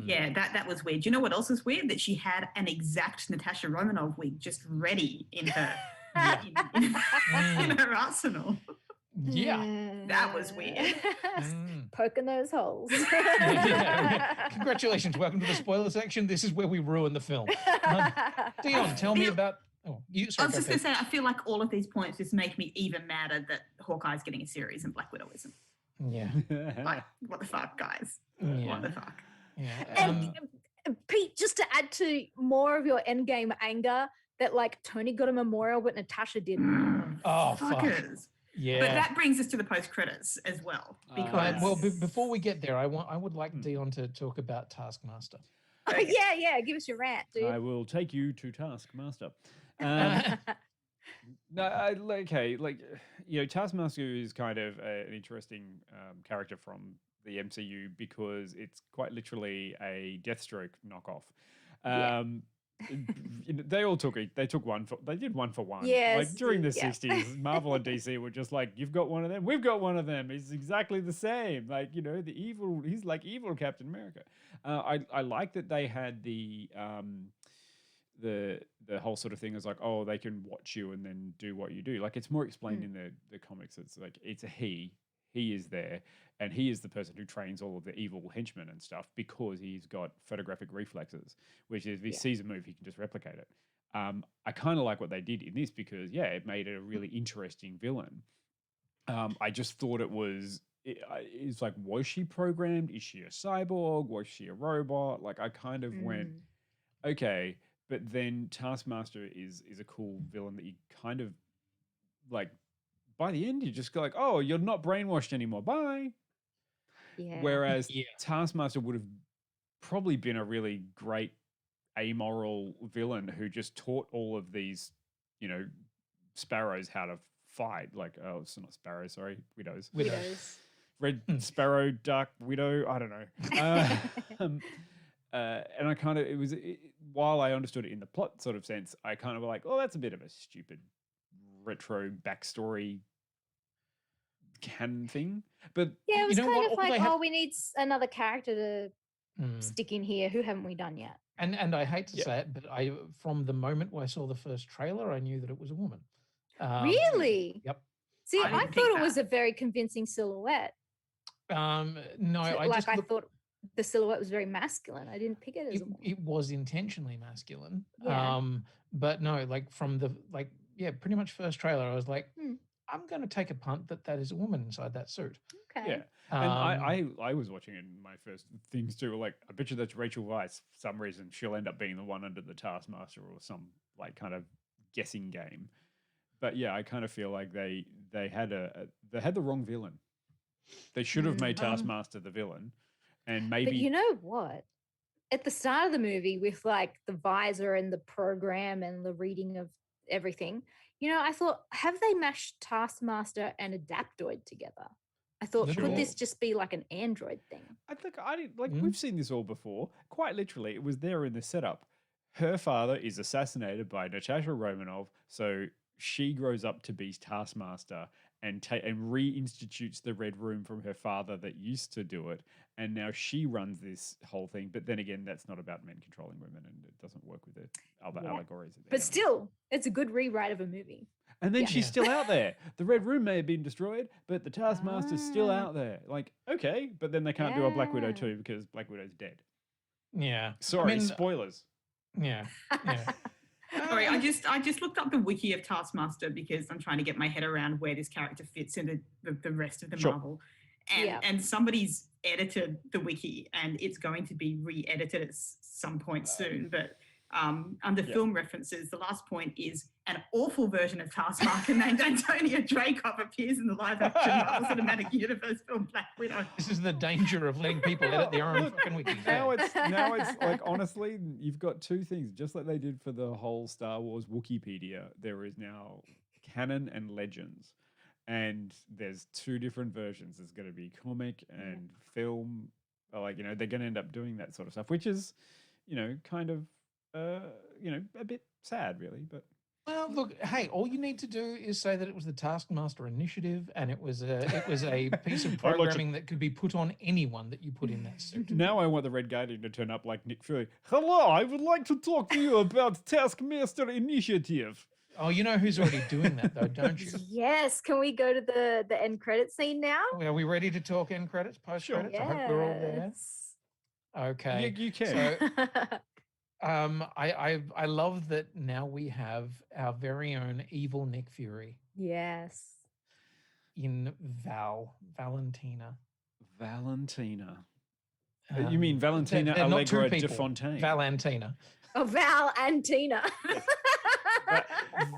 Yeah, that was weird. You know what else is weird? That she had an exact Natasha Romanoff wig just ready in her in her arsenal. Yeah. That was weird. Poking those holes. Congratulations. Welcome to the spoiler section. This is where we ruin the film. Dion, tell me about... Oh, I was just going to say, I feel like all of these points just make me even madder that Hawkeye's getting a series and Black Widow isn't. Yeah. Like, what the fuck, guys? Yeah. What the fuck? Yeah. And Pete, just to add to more of your endgame anger, that like Tony got a memorial, but Natasha didn't. Oh, fuck. Fuckers. Yeah. But that brings us to the post credits as well. Because well, before we get there, I would like Dion to talk about Taskmaster. Oh, yeah, give us your rant, dude. I will take you to Taskmaster. Taskmaster is kind of an interesting character from the MCU because it's quite literally a Deathstroke knockoff. They took one for one. Yes, Like during the yeah. 60s, Marvel and DC were just like, you've got one of them, we've got one of them. It's exactly the same. Like, he's like evil Captain America. I like that they had the whole sort of thing is like, oh, they can watch you and then do what you do. Like, it's more explained in the comics. It's like, it's a he is there, and he is the person who trains all of the evil henchmen and stuff because he's got photographic reflexes, which is if he sees a move, he can just replicate it. I kind of like what they did in this because, it made it a really interesting villain. I just thought it's like, was she programmed? Is she a cyborg? Was she a robot? Like, I kind of went, okay, But then Taskmaster is a cool villain that you kind of like. By the end, you just go like, "Oh, you're not brainwashed anymore. Bye." Yeah. Whereas Taskmaster would have probably been a really great amoral villain who just taught all of these, sparrows how to fight. Like, oh, it's not sparrows, sorry, widows. Widows. Red sparrow, dark widow. I don't know. And I kind of, while I understood it in the plot sort of sense, I kind of like, oh, that's a bit of a stupid retro backstory canon thing. But yeah, it was kind of like, have... we need another character to stick in here. Who haven't we done yet? And I hate to say it, but from the moment I saw the first trailer, I knew that it was a woman. Really? Yep. See, I thought it was a very convincing silhouette. No, I thought the silhouette was very masculine. I didn't pick it as a woman. It was intentionally masculine. Yeah. But no, like from the pretty much first trailer, I was like, I'm going to take a punt that is a woman inside that suit. Okay. Yeah. And I was watching it in my first things too. Like, I bet you that's Rachel Weisz. For some reason, she'll end up being the one under the Taskmaster or some like kind of guessing game. But yeah, I kind of feel like they had the wrong villain. They should have made Taskmaster the villain, and maybe. But you know what? At the start of the movie, with like the visor and the program and the reading of everything, I thought, have they mashed Taskmaster and Adaptoid together? I thought, could this just be like an Android thing? I think we've seen this all before. Quite literally, it was there in the setup. Her father is assassinated by Natasha Romanov, so she grows up to be Taskmaster and reinstitutes the Red Room from her father that used to do it, and now she runs this whole thing. But then again, that's not about men controlling women, and it doesn't work with the other allegories. But still, it's a good rewrite of a movie. And then she's still out there. The Red Room may have been destroyed, but the Taskmaster's still out there. Like, okay, but then they can't do a Black Widow 2 because Black Widow's dead. Yeah. Sorry, spoilers. Yeah. Sorry, I just looked up the wiki of Taskmaster because I'm trying to get my head around where this character fits into the rest of the Marvel. And somebody's edited the wiki, and it's going to be re-edited at some point soon. But under film references, the last point is an awful version of Taskmaster named Antonia Dreykov appears in the live-action Marvel Cinematic Universe film Black Widow. This is the danger of letting people edit their own fucking wiki. Now it's like, honestly, you've got two things. Just like they did for the whole Star Wars Wikipedia, there is now canon and legends. And there's two different versions. There's going to be comic and film. Like, they're going to end up doing that sort of stuff, which is, kind of, a bit sad, really. But well, look, hey, all you need to do is say that it was the Taskmaster initiative, and it was a piece of programming that could be put on anyone that you put in that suit. Now I want the Red Guardian to turn up like Nick Fury. Hello, I would like to talk to you about Taskmaster initiative. Oh, you know who's already doing that, though, don't you? Yes. Can we go to the end credit scene now? Are we ready to talk end credits, post credits? Yes. I hope we're all there. Okay. You can. So, I love that now we have our very own evil Nick Fury. Yes. In Valentina. You mean Valentina Allegra de Fontaine? Valentina. Oh, Valentina.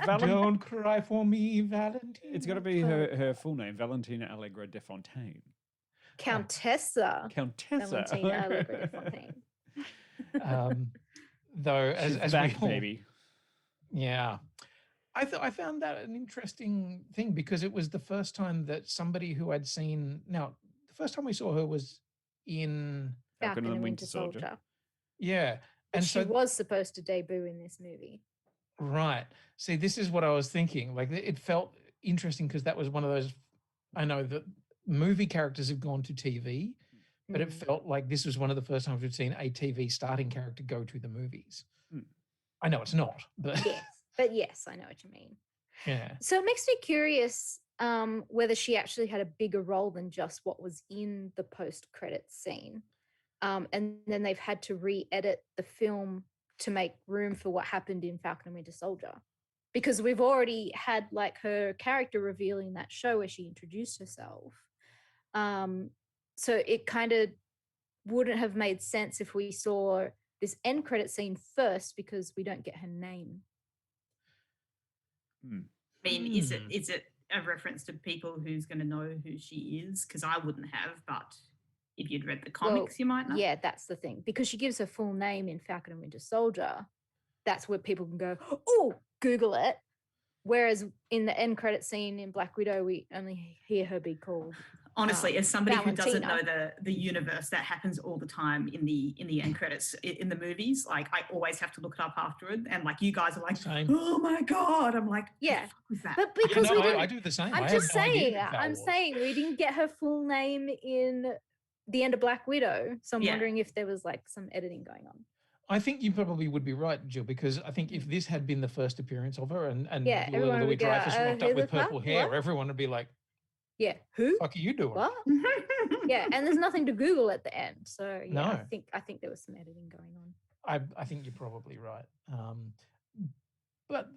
Don't cry for me, Valentina. It's got to be her full name, Valentina Allegra de Fontaine. Countessa. Valentina Allegra de Fontaine. Though, as back, baby. Yeah. I found that an interesting thing because it was the first time that somebody who I'd seen. Now, the first time we saw her was in Falcon and Winter Soldier. Yeah. And she was supposed to debut in this movie. Right. See, this is what I was thinking. Like, it felt interesting because that was one of those. I know that movie characters have gone to TV, but it felt like this was one of the first times we've seen a TV starting character go to the movies. I know it's not, but yes, I know what you mean. Yeah. So it makes me curious whether she actually had a bigger role than just what was in the post-credits scene. And then they've had to re-edit the film to make room for what happened in Falcon and Winter Soldier. Because we've already had like her character reveal in that show where she introduced herself. So it kind of wouldn't have made sense if we saw this end credit scene first because we don't get her name. I mean, is it a reference to people who's going to know who she is? Because I wouldn't have, but if you'd read the comics, you might know. Yeah, that's the thing. Because she gives her full name in Falcon and Winter Soldier. That's where people can go, oh, Google it. Whereas in the end credit scene in Black Widow, we only hear her be called. Honestly, as somebody who doesn't know Valentina. the universe, that happens all the time in the end credits in the movies. Like, I always have to look it up afterward, and like you guys are like, Same. oh my god, I'm like, Yeah. what the fuck was that? But because we didn't, I do the same. I'm I just have no idea saying, who Val I'm was. saying we didn't get her full name in the end of Black Widow. So I'm Yeah. wondering if there was like some editing going on. I think you probably would be right, Jill, because I think if this had been the first appearance of her and Yeah, everyone Louis would go, Dreyfus rocked who up with the fuck? purple hair, What? everyone would be like, Yeah. Who? fuck are you doing? What? Yeah, and there's nothing to Google at the end. So yeah, No. I think there was some editing going on. I think you're probably right. But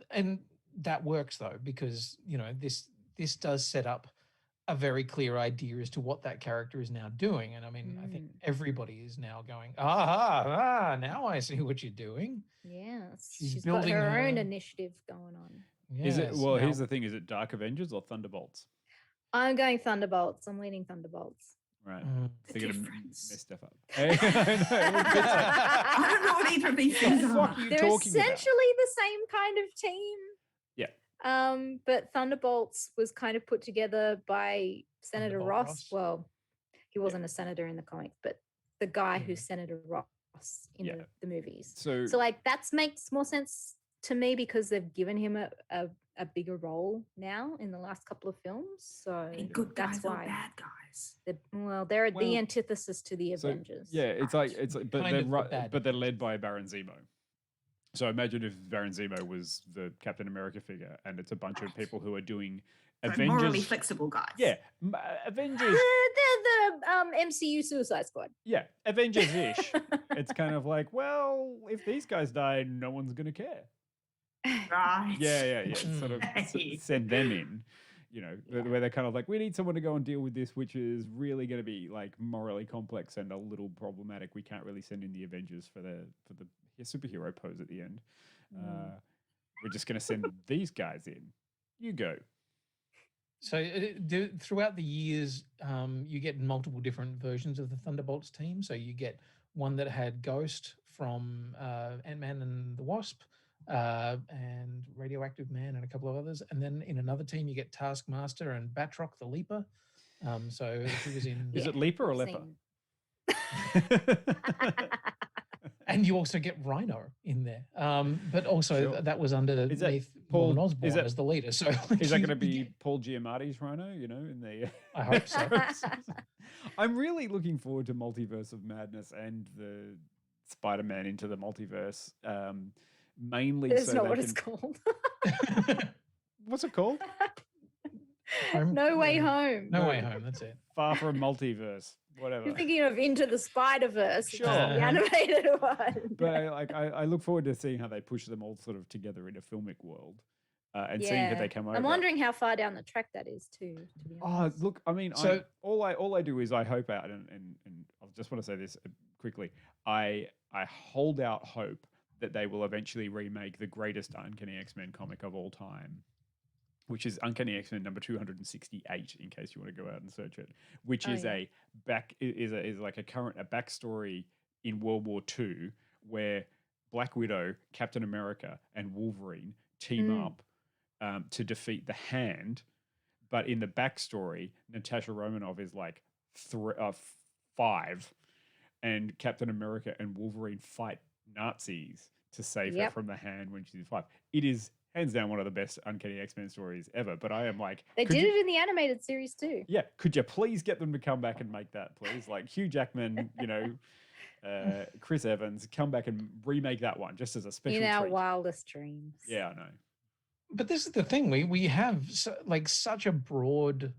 that works though, because this does set up a very clear idea as to what that character is now doing. And I mean, I think everybody is now going, now I see what you're doing. Yes. She's She's got building her own her- initiative going on. Is it? Yes, Well, now- here's the thing: is it Dark Avengers or Thunderbolts? I'm going Thunderbolts. I'm leaning Thunderbolts. Right. The They're gonna difference. mess stuff up. I know, it's like, I don't know what either of these things what the are. fuck are you They're talking about? essentially the same kind of team. Yeah. But Thunderbolts was kind of put together by Senator Thunderbolt Ross. Ross. Well, he wasn't a senator in the comics, but the guy who's Senator Ross in Yeah. the movies. So, So like that makes more sense to me because they've given him a bigger role now in the last couple of films. So Any good that's guys or why bad guys? they're Well, the antithesis to the so, Avengers. yeah, it's like, but Kind they're of the bad but they're led by Baron Zemo. So imagine if Baron Zemo was the Captain America figure, and it's a bunch of people who are doing So Avengers. morally flexible guys. Yeah, Avengers. They're the MCU Suicide Squad. Yeah, Avengers-ish. It's kind of like, well, if these guys die, no one's gonna care. Right. Yeah. Sort of Hey. send them in, where they're kind of like, we need someone to go and deal with this, which is really going to be like morally complex and a little problematic. We can't really send in the Avengers for the superhero pose at the end. We're just going to send these guys in. You go. So throughout the years, you get multiple different versions of the Thunderbolts team. So you get one that had Ghost from Ant-Man and the Wasp, and Radioactive Man and a couple of others. And then in another team, you get Taskmaster and Batroc the Leaper. So he was in... Is it Leaper or Leper? And you also get Rhino in there. But also Sure. that was underneath Paul- Norman Osborn is that- as the leader. So Is that you- going to you be get- Paul Giamatti's Rhino? In the. I hope so. I'm really looking forward to Multiverse of Madness and the Spider-Man into the multiverse. Mainly, That's so not they what can... it's called. What's it called? No Way Home. No Way Home. That's it. Far from Multiverse. Whatever. You're thinking of Into the Spider-Verse, Sure. the animated one. But I look forward to seeing how they push them all sort of together in a filmic world, and seeing how they come over. I'm wondering how far down the track that is too. To be Oh, honest. look! I mean, So- all I do is I hope out, and I just want to say this quickly. I hold out hope that they will eventually remake the greatest Uncanny X-Men comic of all time, which is Uncanny X-Men number 268, in case you want to go out and search it, which is a backstory in World War II where Black Widow, Captain America, and Wolverine team up to defeat the Hand. But in the backstory, Natasha Romanoff is like 5, and Captain America and Wolverine fight Nazis to save her from the Hand when she's 5. It is hands down one of the best Uncanny X-Men stories ever. But I am like, They did it in the animated series too. yeah, could you please get them to come back and make that, please? Like Hugh Jackman, Chris Evans, come back and remake that one just as a special In our treat. wildest dreams. Yeah, I know. But this is the thing, we have such a broad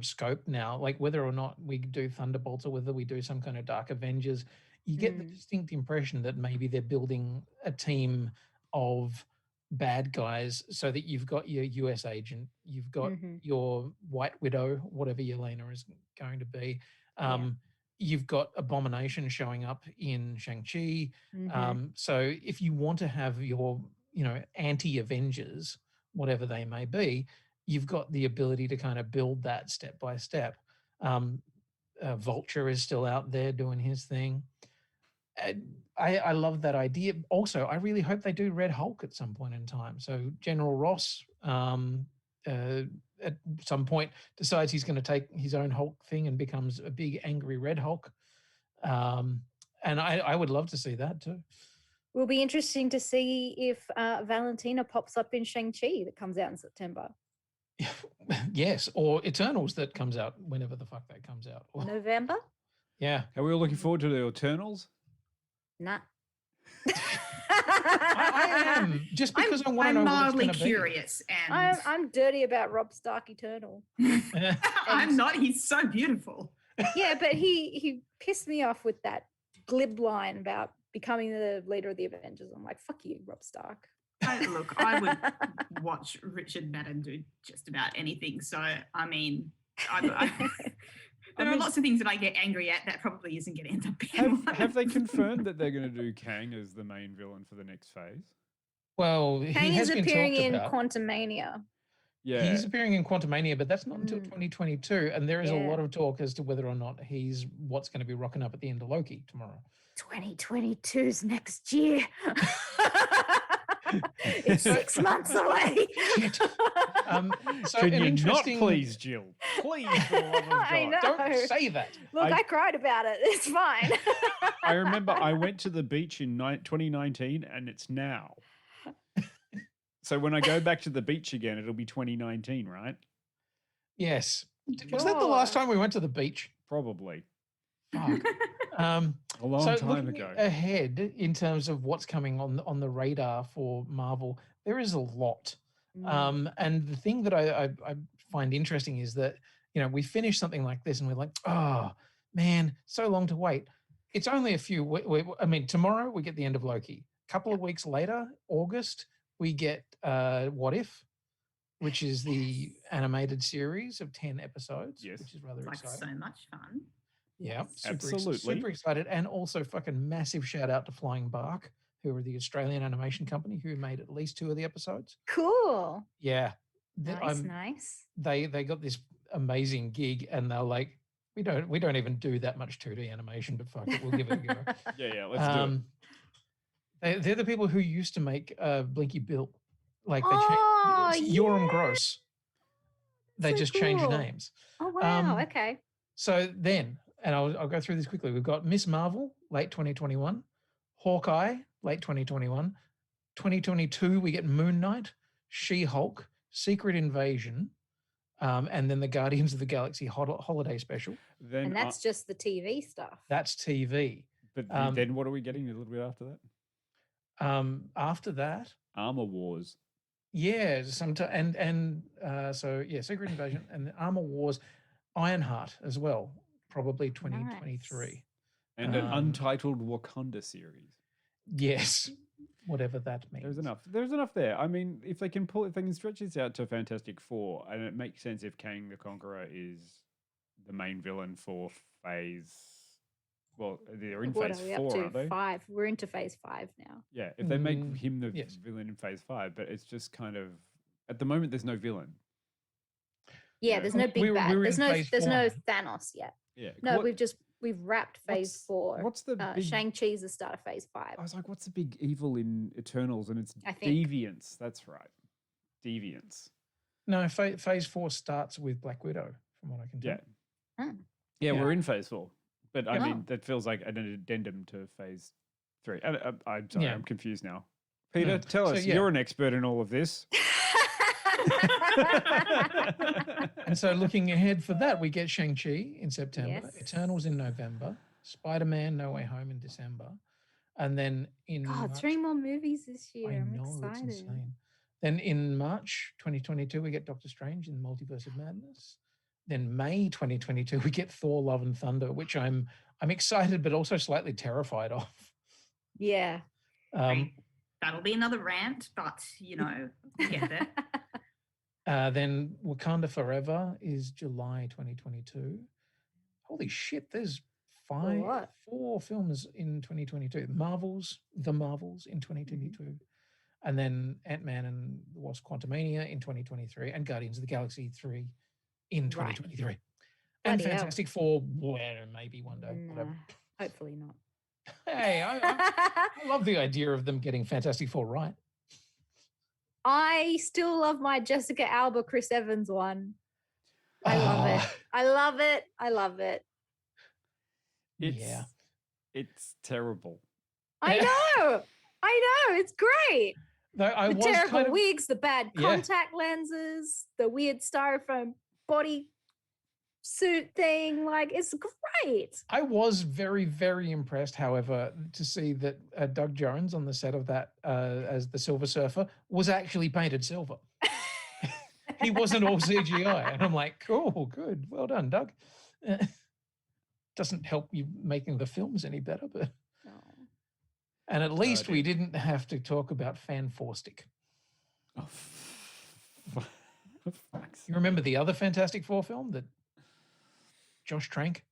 scope now, like whether or not we do Thunderbolts or whether we do some kind of Dark Avengers, you get the distinct impression that maybe they're building a team of bad guys so that you've got your US agent, you've got your White Widow, whatever Yelena is going to be. you've got Abomination showing up in Shang-Chi. So if you want to have your, anti-Avengers, whatever they may be, you've got the ability to kind of build that step by step. Vulture is still out there doing his thing. I love that idea. Also, I really hope they do Red Hulk at some point in time. So General Ross at some point decides he's going to take his own Hulk thing and becomes a big angry Red Hulk. And I would love to see that too. Will be interesting to see if Valentina pops up in Shang-Chi that comes out in September. Yes, or Eternals that comes out whenever the fuck that comes out. November? Yeah. Are we all looking forward to the Eternals? Nah. I am, just because I want to know what it's going to be. I'm mildly curious. And I'm dirty about Rob Stark Eternal. I'm not. He's so beautiful. Yeah, but he pissed me off with that glib line about becoming the leader of the Avengers. I'm like, fuck you, Rob Stark. Look, I would watch Richard Madden do just about anything. So, I mean, there are lots of things that I get angry at that probably isn't going to end up being Have they confirmed that they're going to do Kang as the main villain for the next phase? Well, Kang is appearing in about. Quantumania. Yeah. He's appearing in Quantumania, but that's not until 2022. And there is a lot of talk as to whether or not he's what's going to be rocking up at the end of Loki tomorrow. 2022's next year. It's 6 months away. Shit. So Can an you interesting... not please, Jill? Please, for the love of God. I know. Don't say that. Look, I cried about it. It's fine. I remember I went to the beach in 2019 and it's now. So when I go back to the beach again, it'll be 2019, right? Yes. Was that the last time we went to the beach? Probably. Fuck. A long time looking ago. Ahead in terms of what's coming on the radar for Marvel, there is a lot. And the thing that I find interesting is that, we finish something like this and we're like, oh, man, so long to wait. It's only a few, tomorrow we get the end of Loki. A couple of weeks later, August, we get What If, which is the animated series of 10 episodes, which is rather exciting. So much fun. Yeah, absolutely. Super excited. And also fucking massive shout out to Flying Bark, who are the Australian animation company who made at least 2 of the episodes. Cool. Yeah. Nice. They got this amazing gig and they're like, we don't even do that much 2D animation, but fuck it, we'll give it a go. Yeah, let's do it. They're the people who used to make Blinky Bill. Like they changed Yoram Gross. They just changed names. Oh wow, okay. So then, and I'll go through this quickly. We've got Miss Marvel, late 2021, Hawkeye, late 2021, 2022 we get Moon Knight, She-Hulk, Secret Invasion, and then the Guardians of the Galaxy holiday special. And that's just the TV stuff. That's TV. But then what are we getting a little bit after that? After that, Armor Wars. Yeah, Secret Invasion and the Armor Wars, Ironheart as well, probably 2023. Nice. And an untitled Wakanda series. Yes, whatever that means. There's enough there. I mean, if they can stretch this out to Fantastic Four, and it makes sense if Kang the Conqueror is the main villain for phase. Well, they're in phase 4, aren't they? 5. We're into phase 5 now. Yeah, if they make him the villain in phase 5, but it's just kind of at the moment there's no villain. Yeah, there's no big bad. There's no Thanos yet. Yeah. No, we've wrapped phase 4. What's the big... Shang-Chi's the start of phase 5. I was like, what's the big evil in Eternals? And it's deviance. That's right. Deviance. No, phase 4 starts with Black Widow, from what I can tell. Yeah. Yeah, we're in phase 4. But I mean, that feels like an addendum to phase 3. I'm sorry, I'm confused now. Peter, tell us, you're an expert in all of this. And so looking ahead for that, we get Shang-Chi in September, Eternals in November, Spider-Man No Way Home in December, and then in March, 3 more movies this year. I'm It's excited. insane. Then in March 2022, we get Doctor Strange in the Multiverse of Madness. Then May 2022, we get Thor: Love and Thunder, which I'm excited but also slightly terrified of. Yeah. That'll be another rant, but we'll get there. Then Wakanda Forever is July 2022. Holy shit, there's four films in 2022. The Marvels in 2022. And then Ant-Man and the Wasp: Quantumania in 2023, and Guardians of the Galaxy 3 in 2023. And Fantastic Four, well, maybe one day. No, hopefully not. Hey, I love the idea of them getting Fantastic Four right. I still love my Jessica Alba, Chris Evans one. I love it. I love it. I love it. It's terrible. I know. It's great. The terrible wigs, the bad contact lenses, the weird styrofoam body suit thing. Like, it's great. I was very, very impressed, however, to see that Doug Jones on the set of that as the Silver Surfer was actually painted silver. He wasn't all CGI. And I'm like, cool, good. Well done, Doug. Doesn't help you making the films any better, but... And at least we didn't have to talk about Fan Four-Stick. Oh, you remember the other Fantastic Four film that Josh Trank?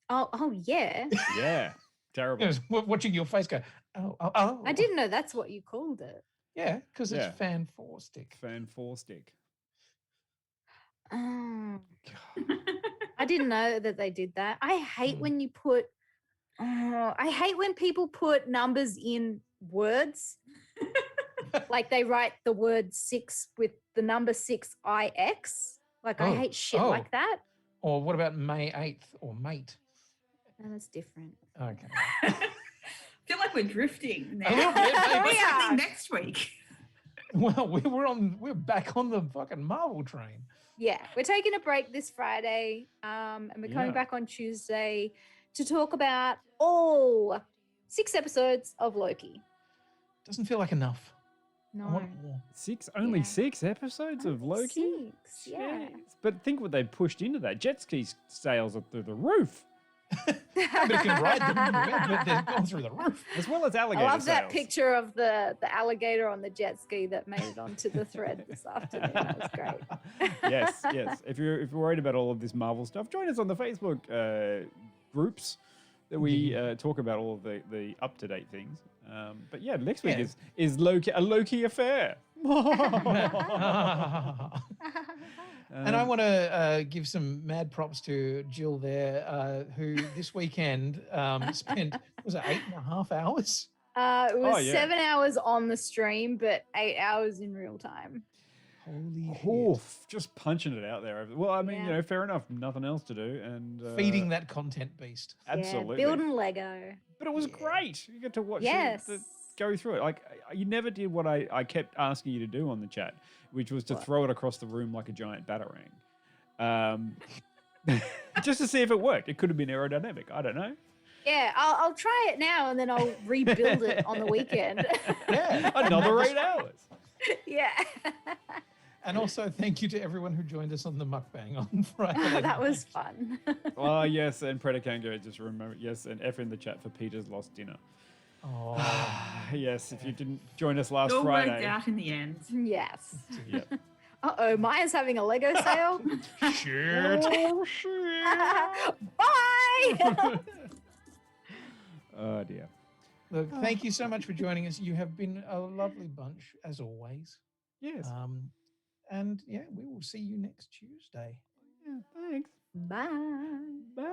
Oh yeah. Yeah, terrible. I was watching your face go, oh. I didn't know that's what you called it. Yeah, because it's Fan Four-Stick. Fan Four-Stick. Oh. I didn't know that they did that. I hate when you put... I hate when people put numbers in words. Like they write the word 6 with the number 6IX. Like I hate shit like that. Or what about May 8th or mate? No, that's different. Okay. I feel like we're drifting now. A little bit, maybe. What's happening next week? Well, we're back on the fucking Marvel train. Yeah, we're taking a break this Friday, and we're coming back on Tuesday to talk about all 6 episodes of Loki. Doesn't feel like enough. No. I want more. 6 episodes of Loki? 6, yeah. But think what they pushed into that. Jet ski sales are through the roof. Nobody can ride them, but they've gone through the roof. As well as alligator I love that sales. picture of the alligator on the jet ski that made it onto the thread this afternoon. That was great. Yes. If you're worried about all of this Marvel stuff, join us on the Facebook groups that we talk about all of the up-to-date things. But yeah, next week is a Loki affair. And I want to give some mad props to Jill there, who this weekend spent, was it 8.5 hours? It was 7 hours on the stream, but 8 hours in real time. Holy shit. Just punching it out there. Well, I mean, fair enough. Nothing else to do. And feeding that content beast. Absolutely. Building Lego. But it was great. You get to watch Yes. go through it. Like, you never did what I kept asking you to do on the chat, which was to throw it across the room like a giant batarang. Just to see if it worked. It could have been aerodynamic. I don't know. Yeah, I'll try it now and then I'll rebuild it on the weekend. Another 8 hours. Yeah. And also thank you to everyone who joined us on the mukbang on Friday. That was fun. Oh, yes, and Peta and Jill, just remember, yes, and F in the chat for Peter's lost dinner. Oh. Yes, if you didn't join us last It all Friday. worked out in the end. Yes. Yep. Uh-oh, Maya's having a Lego sale. Shit. Oh, shit. Bye. Oh, dear. Look, thank you so much for joining us. You have been a lovely bunch, as always. Yes. And yeah, we will see you next Tuesday. Yeah, thanks. Bye. Bye.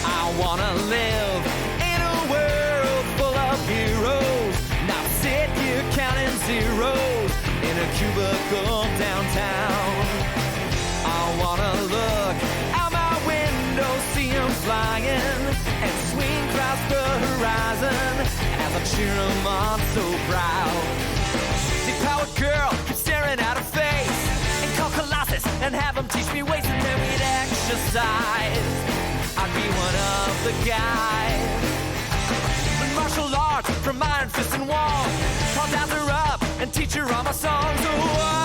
I wanna live in a world full of heroes, not sit here counting zeros in a cubicle downtown. I wanna look out my window, see 'em flying, and swing across the horizon as I cheer 'em on so proud. Big-powered girl keeps staring at her face, and call Colossus and have him teach me ways, and then we'd exercise. I'd be one of the guys. With martial arts from Iron Fist and Wall, I'll dance her up and teach her all my songs. Oh,